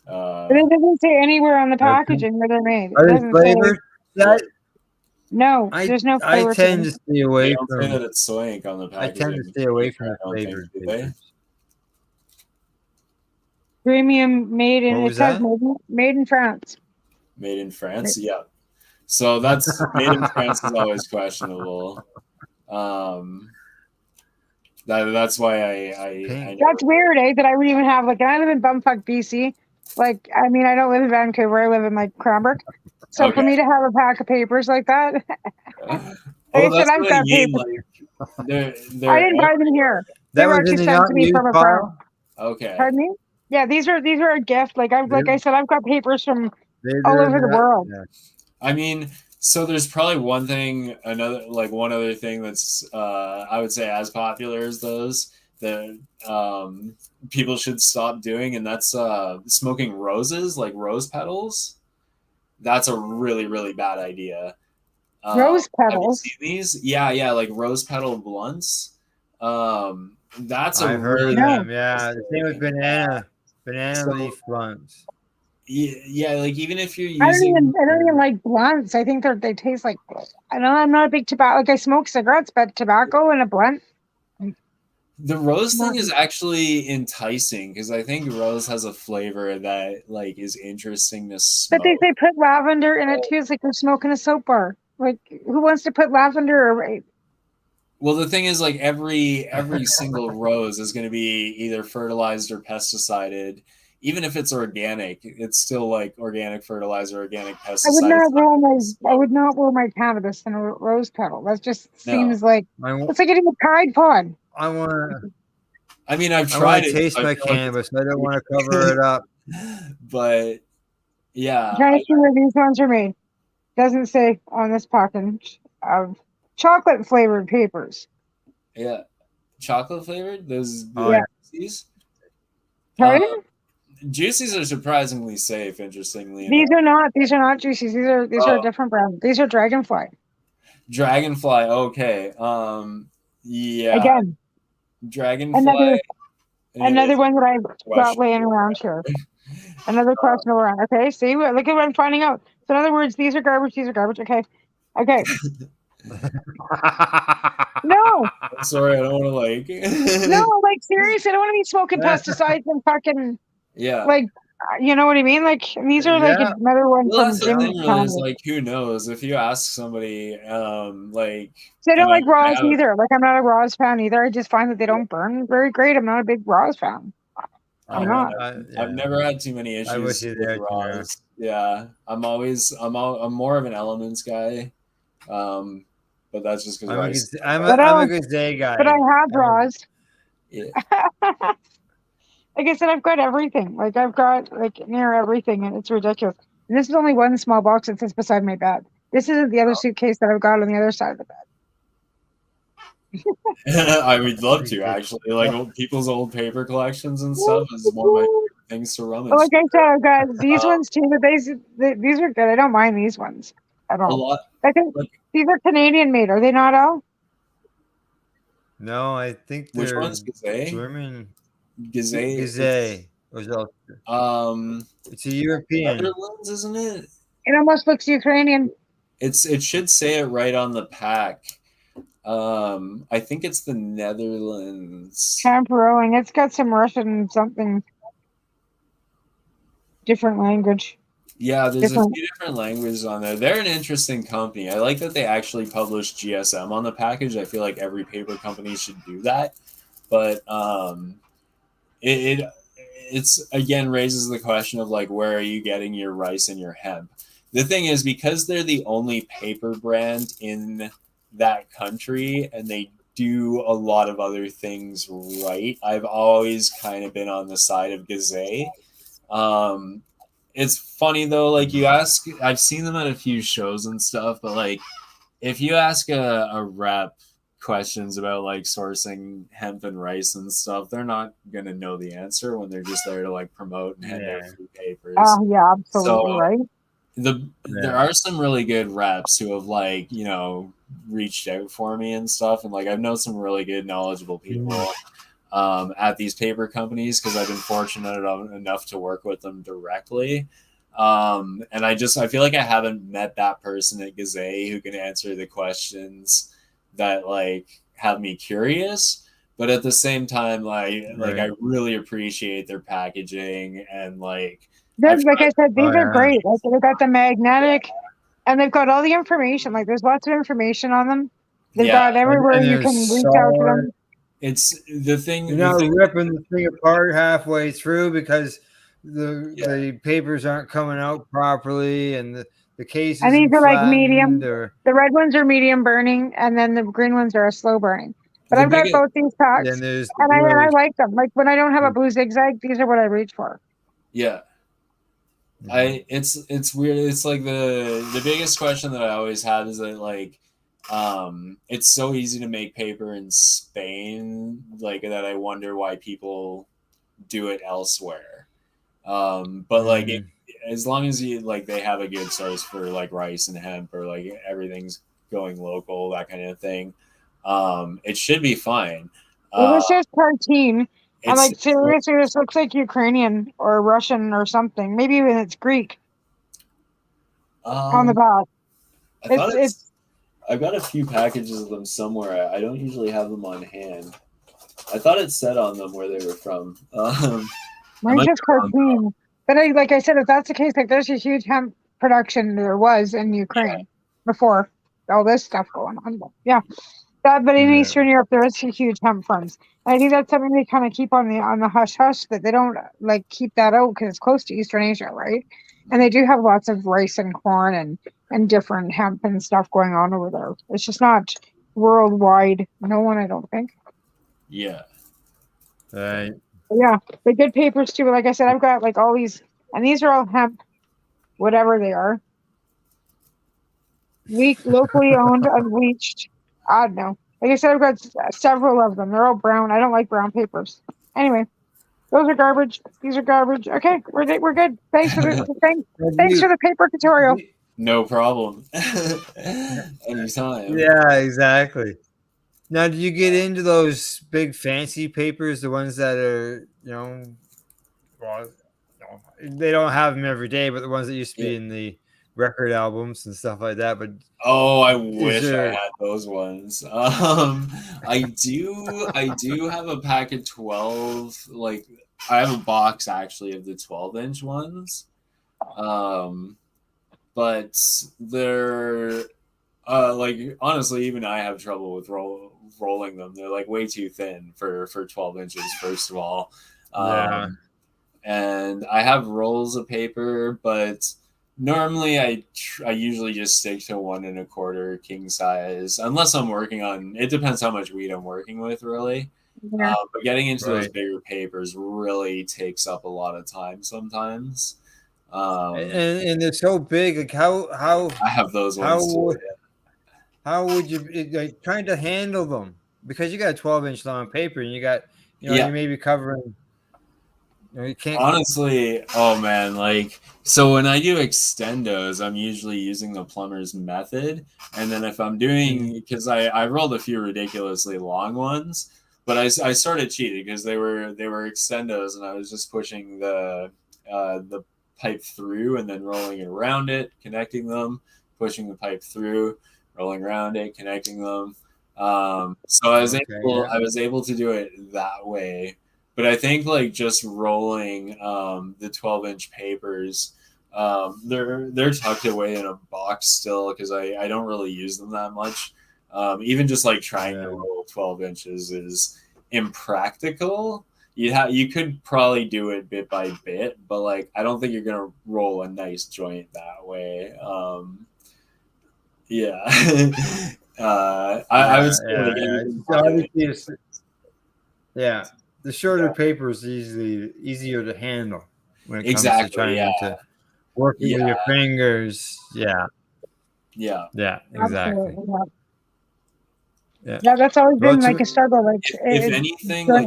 But it doesn't say anywhere on the packaging where they're made. Are they flavored? No, there's no flavor. I tend to stay away from. Say that it's soy ink on the packaging. I tend to stay away from the flavored papers. Premium made in made in France. Made in France, yeah. So that's made in France is always questionable. That's why I that's weird, that I would even have I live in bumfuck BC. I don't live in Vancouver. I live in Cranbrook. So for me to have a pack of papers like that, I've got papers. I didn't buy them here. They were actually sent to me from a friend. Okay. Pardon me? Yeah, these are a gift. I said, I've got papers from all over the world. I mean, So there's probably one other thing that's I would say as popular as those that people should stop doing, and that's smoking roses, like rose petals. That's a really, really bad idea. Rose Have you petals. seen these? Yeah, like rose petal blunts. That's I've heard really of them. Yeah, the same with banana leaf blunts. yeah, like even if you're I don't using even like blunts. I think they taste like. I know I'm not a big tobacco. Like I smoke cigarettes, but tobacco in a blunt. the rose thing is actually enticing because I think rose has a flavor that like is interesting to But smoke. they put lavender in it too. It's like you're smoking a soap bar. Like who wants to put lavender or? Well, the thing is, like every single rose is going to be either fertilized or pesticided. Even if it's organic, it's still like organic fertilizer, organic pesticide. I would not roll my cannabis in a rose petal. That just No. seems like it's like eating a Tide Pod. I want. I mean, I've tried it. Taste my cannabis. I don't want to cover it up. But yeah, I'm trying to see where these ones are made. Doesn't say on this package of chocolate flavored papers. Yeah, chocolate flavored. Those yeah. Juicies. Pardon? Juicies are surprisingly safe. Interestingly, these are not juicies. These are a different brand. These are Dragonfly. Dragonfly. Okay. Yeah. Again. Dragonfly. Another one that I've got laying around here. Another question around. Okay. See, look at what I'm finding out. So in other words, these are garbage. These are garbage. Okay. Okay. No. I'm sorry, I don't want to like. No, like seriously, I don't want to be smoking pesticides and fucking. Yeah. Like, you know what I mean? Like these are like another one Well, from that's the Jim. thing, really, is like who knows if you ask somebody, like. So I don't like raws either. Like I'm not a raws fan either. I just find that they don't burn very great. I'm not a big raws fan. I'm not. I've never had too many issues with raws. Yeah, I'm more of an elements guy. But that's just because I'm a good day guy. But I have raws. Yeah. Like I said, I've got everything. Like I've got like near everything, and it's ridiculous. And this is only one small box that sits beside my bed. This isn't the other suitcase that I've got on the other side of the bed. I would love to actually, like people's old paper collections and stuff is one of my favorite things to rummage. Like I said, I've got these ones too, but these are good. I don't mind these ones at all. I think these are Canadian made. Are they not, Al? No, I think which they're one's Gazay? German. Gazay. It's a European. Netherlands, isn't it? It almost looks Ukrainian. It should say it right on the pack. I think it's the Netherlands. Temporarily, it's got some Russian something different language. Yeah, there's a few different languages on there. They're an interesting company. I like that they actually publish GSM on the package. I feel like every paper company should do that. But it's again raises the question of like, where are you getting your rice and your hemp? The thing is, because they're the only paper brand in that country and they do a lot of other things right, I've always kind of been on the side of Gazay. It's funny though, like I've seen them at a few shows and stuff, but like if you ask a rep questions about like sourcing hemp and rice and stuff, they're not gonna know the answer when they're just there to like promote and hand out free papers. Oh yeah, absolutely right. There are some really good reps who have like, you know, reached out for me and stuff, and like I've known some really good knowledgeable people at these paper companies because I've been fortunate enough to work with them directly. And I feel like I haven't met that person at Gazay who can answer the questions that like have me curious, but at the same time, like I really appreciate their packaging and like I said, these are great. Like they've got the magnetic, and they've got all the information. Like there's lots of information on them. They've got everywhere you can reach out to them. It's the thing. You're not ripping the thing apart halfway through because the papers aren't coming out properly, and the case. And these are like medium. The red ones are medium burning, and then the green ones are a slow burning. But I've got both these packs, and I like them. Like when I don't have a blue zigzag, these are what I reach for. Yeah. It's weird. It's like the biggest question that I always have is that like it's so easy to make paper in Spain, like that I wonder why people do it elsewhere. But like as long as you like they have a good source for like rice and hemp or like everything's going local, that kind of thing, it should be fine. Well, this is cartoon. And It's like seriously, this looks like Ukrainian or Russian or something. Maybe even it's Greek on the back. I thought it's I've got a few packages of them somewhere. I don't usually have them on hand. I thought it said on them where they were from. Mine's just cartoon. But like I said, if that's the case, like there's a huge hemp production there was in Ukraine before all this stuff going on. But yeah. But in Eastern Europe, there is huge hemp farms. And I think that's something they kind of keep on the hush hush, that they don't like keep that out because it's close to Eastern Asia, right? And they do have lots of rice and corn and different hemp and stuff going on over there. It's just not worldwide. No one, I don't think. Yeah. Right. Yeah, the good papers too. Like I said, I've got like all these, and these are all hemp, whatever they are. Locally owned, unbleached. I don't know. Like I said, I've got several of them. They're all brown. I don't like brown papers. Anyway, those are garbage. These are garbage. Okay, we're good. Thanks for the thanks for the paper tutorial. No problem. Anytime. Yeah, exactly. Now, do you get into those big fancy papers, the ones that are, well, they don't have them every day, but the ones that used to be in the record albums and stuff like that? But I wish I had those ones. I do have a pack of 12. Like I have a box actually of the 12-inch ones. But they're like honestly, even I have trouble with rolling them. They're like way too thin for 12 inches. First of all, and I have rolls of paper, but normally I usually just stick to 1 1/4 king size, unless I'm working on. It depends how much weed I'm working with, really. Yeah. But getting into those bigger papers really takes up a lot of time sometimes. And they're so big. Like how I have those ones too. How would you like trying to handle them? Because you got a 12-inch long paper, and you got you may be covering. You can't honestly. Oh man, like so when I do extendos, I'm usually using the plumber's method, and then if I'm doing because I rolled a few ridiculously long ones, but I started cheating because they were extendos, and I was just pushing the pipe through and then rolling it around it, connecting them, pushing the pipe through, rolling around it, connecting them. So I was able to do it that way. But I think like just rolling the 12-inch papers, they're tucked away in a box still because I don't really use them that much. Even just like trying to roll 12 inches is impractical. You could probably do it bit by bit, but like I don't think you're gonna roll a nice joint that way. I would say the shorter paper is easier to handle when it comes to trying to work with your fingers. Yeah, exactly. Yeah, that's always been like a struggle. Like if anything, like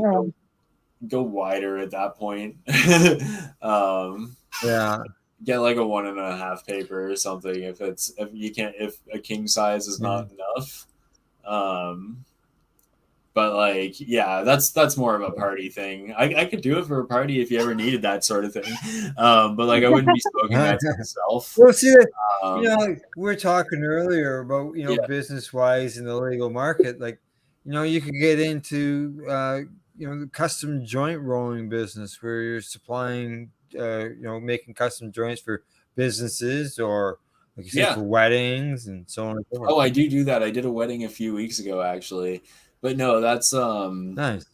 go wider at that point. Get like a 1 1/2 paper or something if a king size is not enough. But like that's more of a party thing. I could do it for a party if you ever needed that sort of thing. But like I wouldn't be smoking that to myself. Well, see, like we were talking earlier about business wise in the legal market, like you could get into the custom joint rolling business where you're supplying making custom joints for businesses or like you said for weddings and so on and so forth. I do that. I did a wedding a few weeks ago actually, but no, that's nice.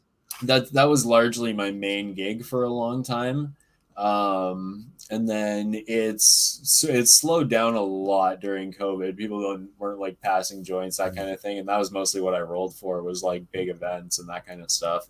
That was largely my main gig for a long time, and then it's slowed down a lot during COVID. People weren't like passing joints, that kind of thing, and that was mostly what I rolled for was like big events and that kind of stuff.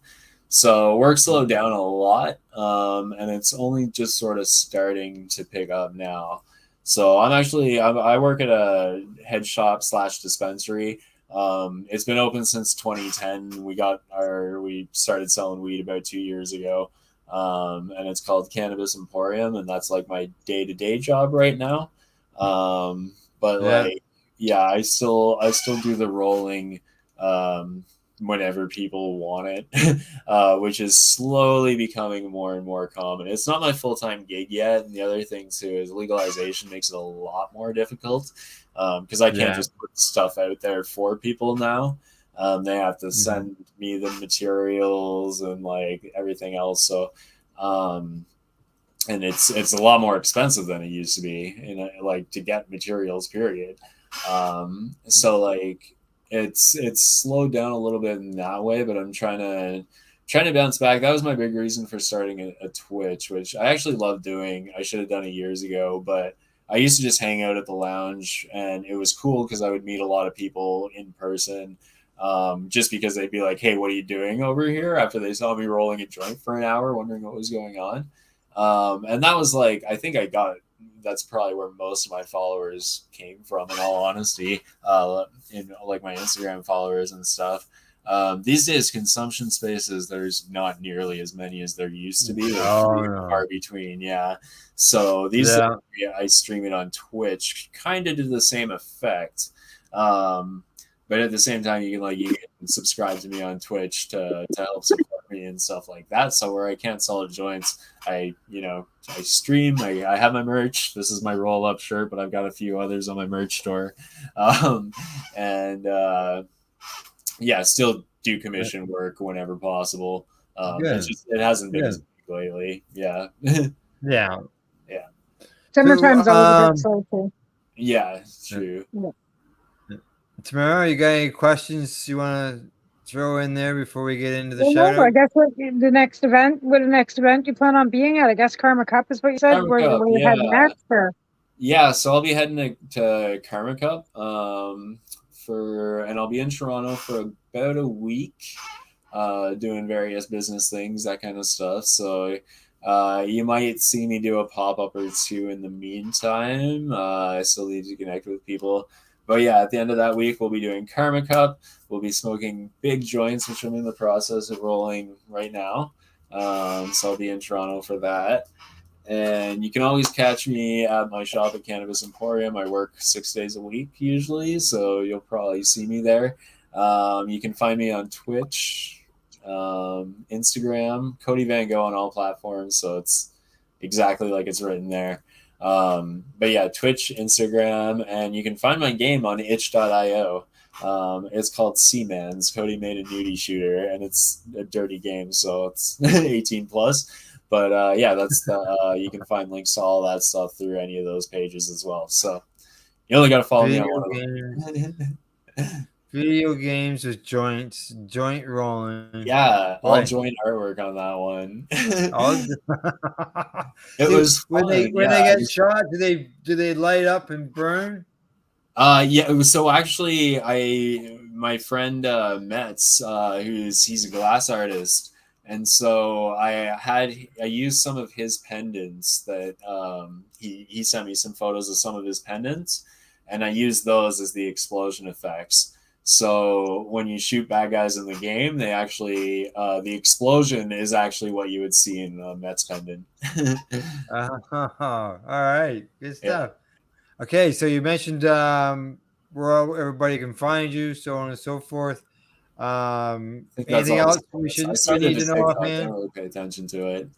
So work slowed down a lot, and it's only just sort of starting to pick up now. So I work at a head shop / dispensary. It's been open since 2010. We started selling weed about 2 years ago, and it's called Cannabis Emporium, and that's like my day-to-day job right now. But like, yeah, I still do the rolling. Whenever people want it, which is slowly becoming more and more common. It's not my full-time gig yet, and the other thing too is legalization makes it a lot more difficult because I can't just put stuff out there for people now. They have to send me the materials and like everything else. So, and it's a lot more expensive than it used to be, like to get materials. Period. So like. It's slowed down a little bit in that way, but I'm trying to bounce back. That was my big reason for starting a Twitch, which I actually love doing. I should have done it years ago, but I used to just hang out at the lounge, and it was cool because I would meet a lot of people in person, just because they'd be like, "Hey, what are you doing over here?" After they saw me rolling a joint for an hour, wondering what was going on. And that was like, I think that's probably where most of my followers came from, in all honesty, in like my Instagram followers and stuff. These days, consumption spaces, there's not nearly as many as there used to be. Far between, yeah. So these days, I stream it on Twitch, kind of to the same effect. But at the same time, you can subscribe to me on Twitch to help support me and stuff like that. So where I can't sell joints, I stream. I have my merch. This is my roll-up shirt, but I've got a few others on my merch store. Still do commission work whenever possible. It hasn't been as big lately. Yeah. Yeah. Summertime's always a bit slow too. Yeah, it's true. Yeah. Tamara, you got any questions you want to throw in there before we get into the show? No, I guess what the next event you plan on being at? I guess Karma Cup is what you said. Where you head next? Or? Yeah, so I'll be heading to Karma Cup and I'll be in Toronto for about a week, doing various business things, that kind of stuff. So you might see me do a pop-up or two in the meantime. I still need to connect with people. But yeah, at the end of that week, we'll be doing Karma Cup. We'll be smoking big joints, which I'm in the process of rolling right now. So I'll be in Toronto for that. And you can always catch me at my shop at Cannabis Emporium. I work 6 days a week usually, so you'll probably see me there. You can find me on Twitch, Instagram, Cody VanGogh on all platforms, so it's exactly like it's written there. But yeah, Twitch, Instagram, and you can find my game on itch.io. It's called Seaman's. Cody made a nudie shooter, and it's a dirty game, so it's 18 plus. But yeah, that's you can find links to all that stuff through any of those pages as well. So you only got to follow me on one of them. Video games with joint rolling. Yeah, all joint artwork on that one. It was when they get shot. Do they light up and burn? Yeah. It was, so actually, my friend Metz, he's a glass artist, and so I used some of his pendants that he sent me some photos of some of his pendants, and I used those as the explosion effects. So when you shoot bad guys in the game, they actually the explosion is actually what you would see in Mets pendant. All right, good stuff. Yeah. Okay, so you mentioned where everybody can find you, so on and so forth. Anything else we need to know offhand? I don't really pay attention to it.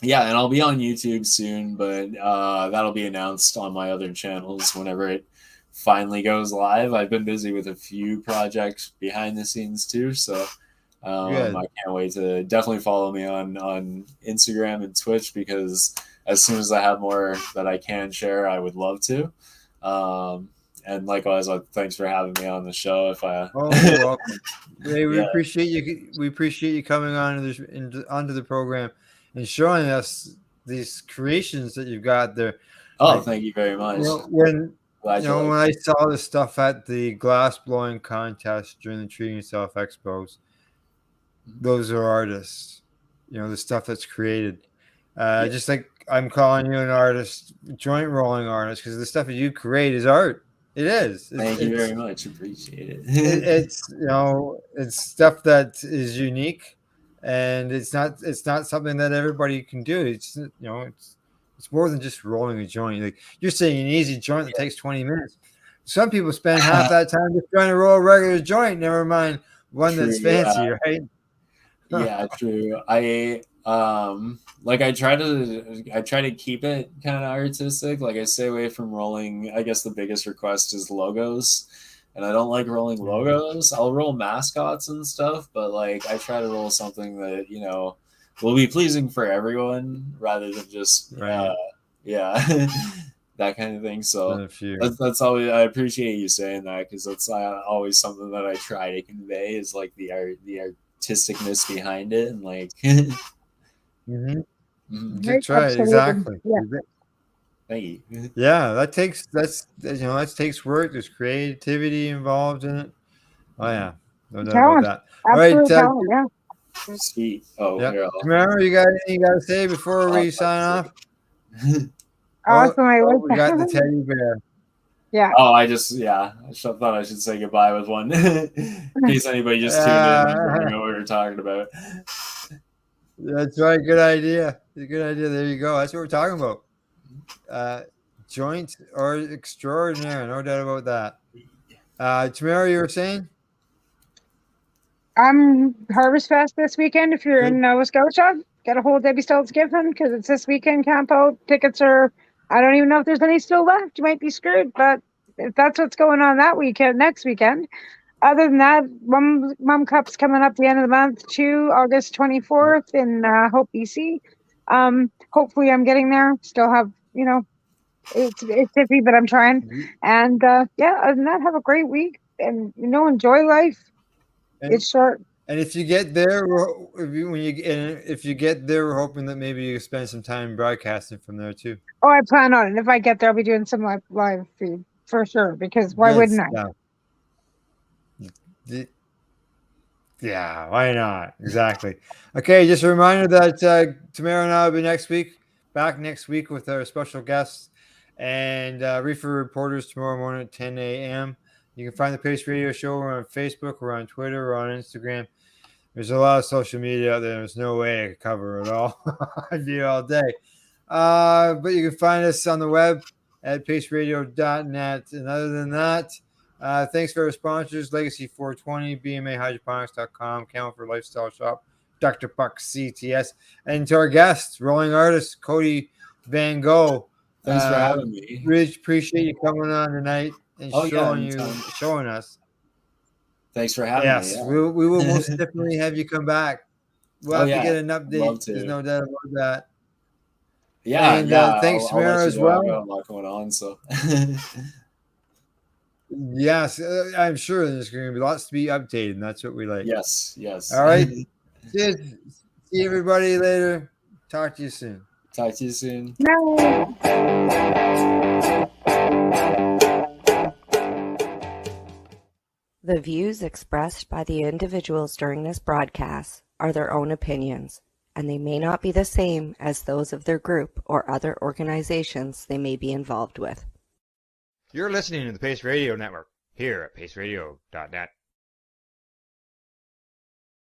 Yeah, and I'll be on YouTube soon, but that'll be announced on my other channels whenever it finally goes live. I've been busy with a few projects behind the scenes too, so I can't wait to definitely follow me on Instagram and Twitch, because as soon as I have more that I can share, I would love to. And likewise, thanks for having me on the show. You're welcome. We appreciate you. We appreciate you coming onto the program and showing us these creations that you've got there. Oh, thank you very much. Glad You know, when I saw the stuff at the glass blowing contest during the Treating Yourself Expos, those are artists. You know, the stuff that's created. Just like I'm calling you an artist, joint rolling artist, because the stuff that you create is art. It is. Thank you very much. Appreciate it. It's you know, it's stuff that is unique, and it's not something that everybody can do. It's you know, it's more than just rolling a joint. Like you're saying, an easy joint that takes 20 minutes. Some people spend half that time just trying to roll a regular joint. Never mind one that's fancy, right? Yeah, true. I try to keep it kind of artistic. Like I stay away from rolling. I guess the biggest request is logos, and I don't like rolling logos. I'll roll mascots and stuff, but like I try to roll something that, you know, will be pleasing for everyone rather than just that kind of thing. So that's always, I appreciate you saying that, because that's always something that I try to convey is like the artisticness behind it, and like Good try. Exactly. Yeah. Thank you. Yeah, that takes work. There's creativity involved in it. Oh yeah, no doubt about that. All right, yeah. Sweet. Oh, yeah. Tamara, you got anything you got to say before we sign off? Awesome. We got the teddy bear. Yeah. Oh, I thought I should say goodbye with one in case anybody just tuned in and didn't know what we were talking about. That's right. Good idea. Good idea. There you go. That's what we're talking about. Joint or extraordinaire. No doubt about that. Tamara, you were saying? I'm Harvest Fest this weekend. If you're in Nova Scotia, get a hold of Debbie Stoltz Giffen, because it's this weekend camp out. Tickets are, I don't even know if there's any still left. You might be screwed, but if that's what's going on that weekend, next weekend. Other than that, Mum Cup's coming up the end of the month too, August 24th in Hope, BC. Hopefully I'm getting there. Still have, you know, it's iffy, but I'm trying. And other than that, have a great week, and you know, enjoy life. It's short. And if you get there, if you get there, we're hoping that maybe you spend some time broadcasting from there too. Oh, I plan on it. If I get there, I'll be doing some live feed for sure, because why wouldn't I? Yeah, why not? Exactly. Okay, just a reminder that Tamara and I will be back next week with our special guests and Reefer Reporters tomorrow morning at 10 a.m. You can find the Pace Radio Show. We're on Facebook, we're on Twitter, we're on Instagram. There's a lot of social media out there. There's no way I could cover it all. I'd be here all day. But you can find us on the web at paceradio.net. And other than that, thanks for our sponsors, Legacy 420, BMAHydroponics.com, Campbellford Lifestyle Shop, Dr. Buck CTS, and to our guests, rolling artist Cody VanGogh. Thanks for having me. Really appreciate you coming on tonight and showing us. Thanks for having me. Yes, we will most definitely have you come back. We'll have to get an update. There's no doubt about that. Yeah, and, thanks, Tamara, as well. I've got a lot going on, so. Yes, I'm sure there's going to be lots to be updated, and that's what we like. Yes. All right. See everybody later. Talk to you soon. No. The views expressed by the individuals during this broadcast are their own opinions, and they may not be the same as those of their group or other organizations they may be involved with. You're listening to the Pace Radio Network here at paceradio.net.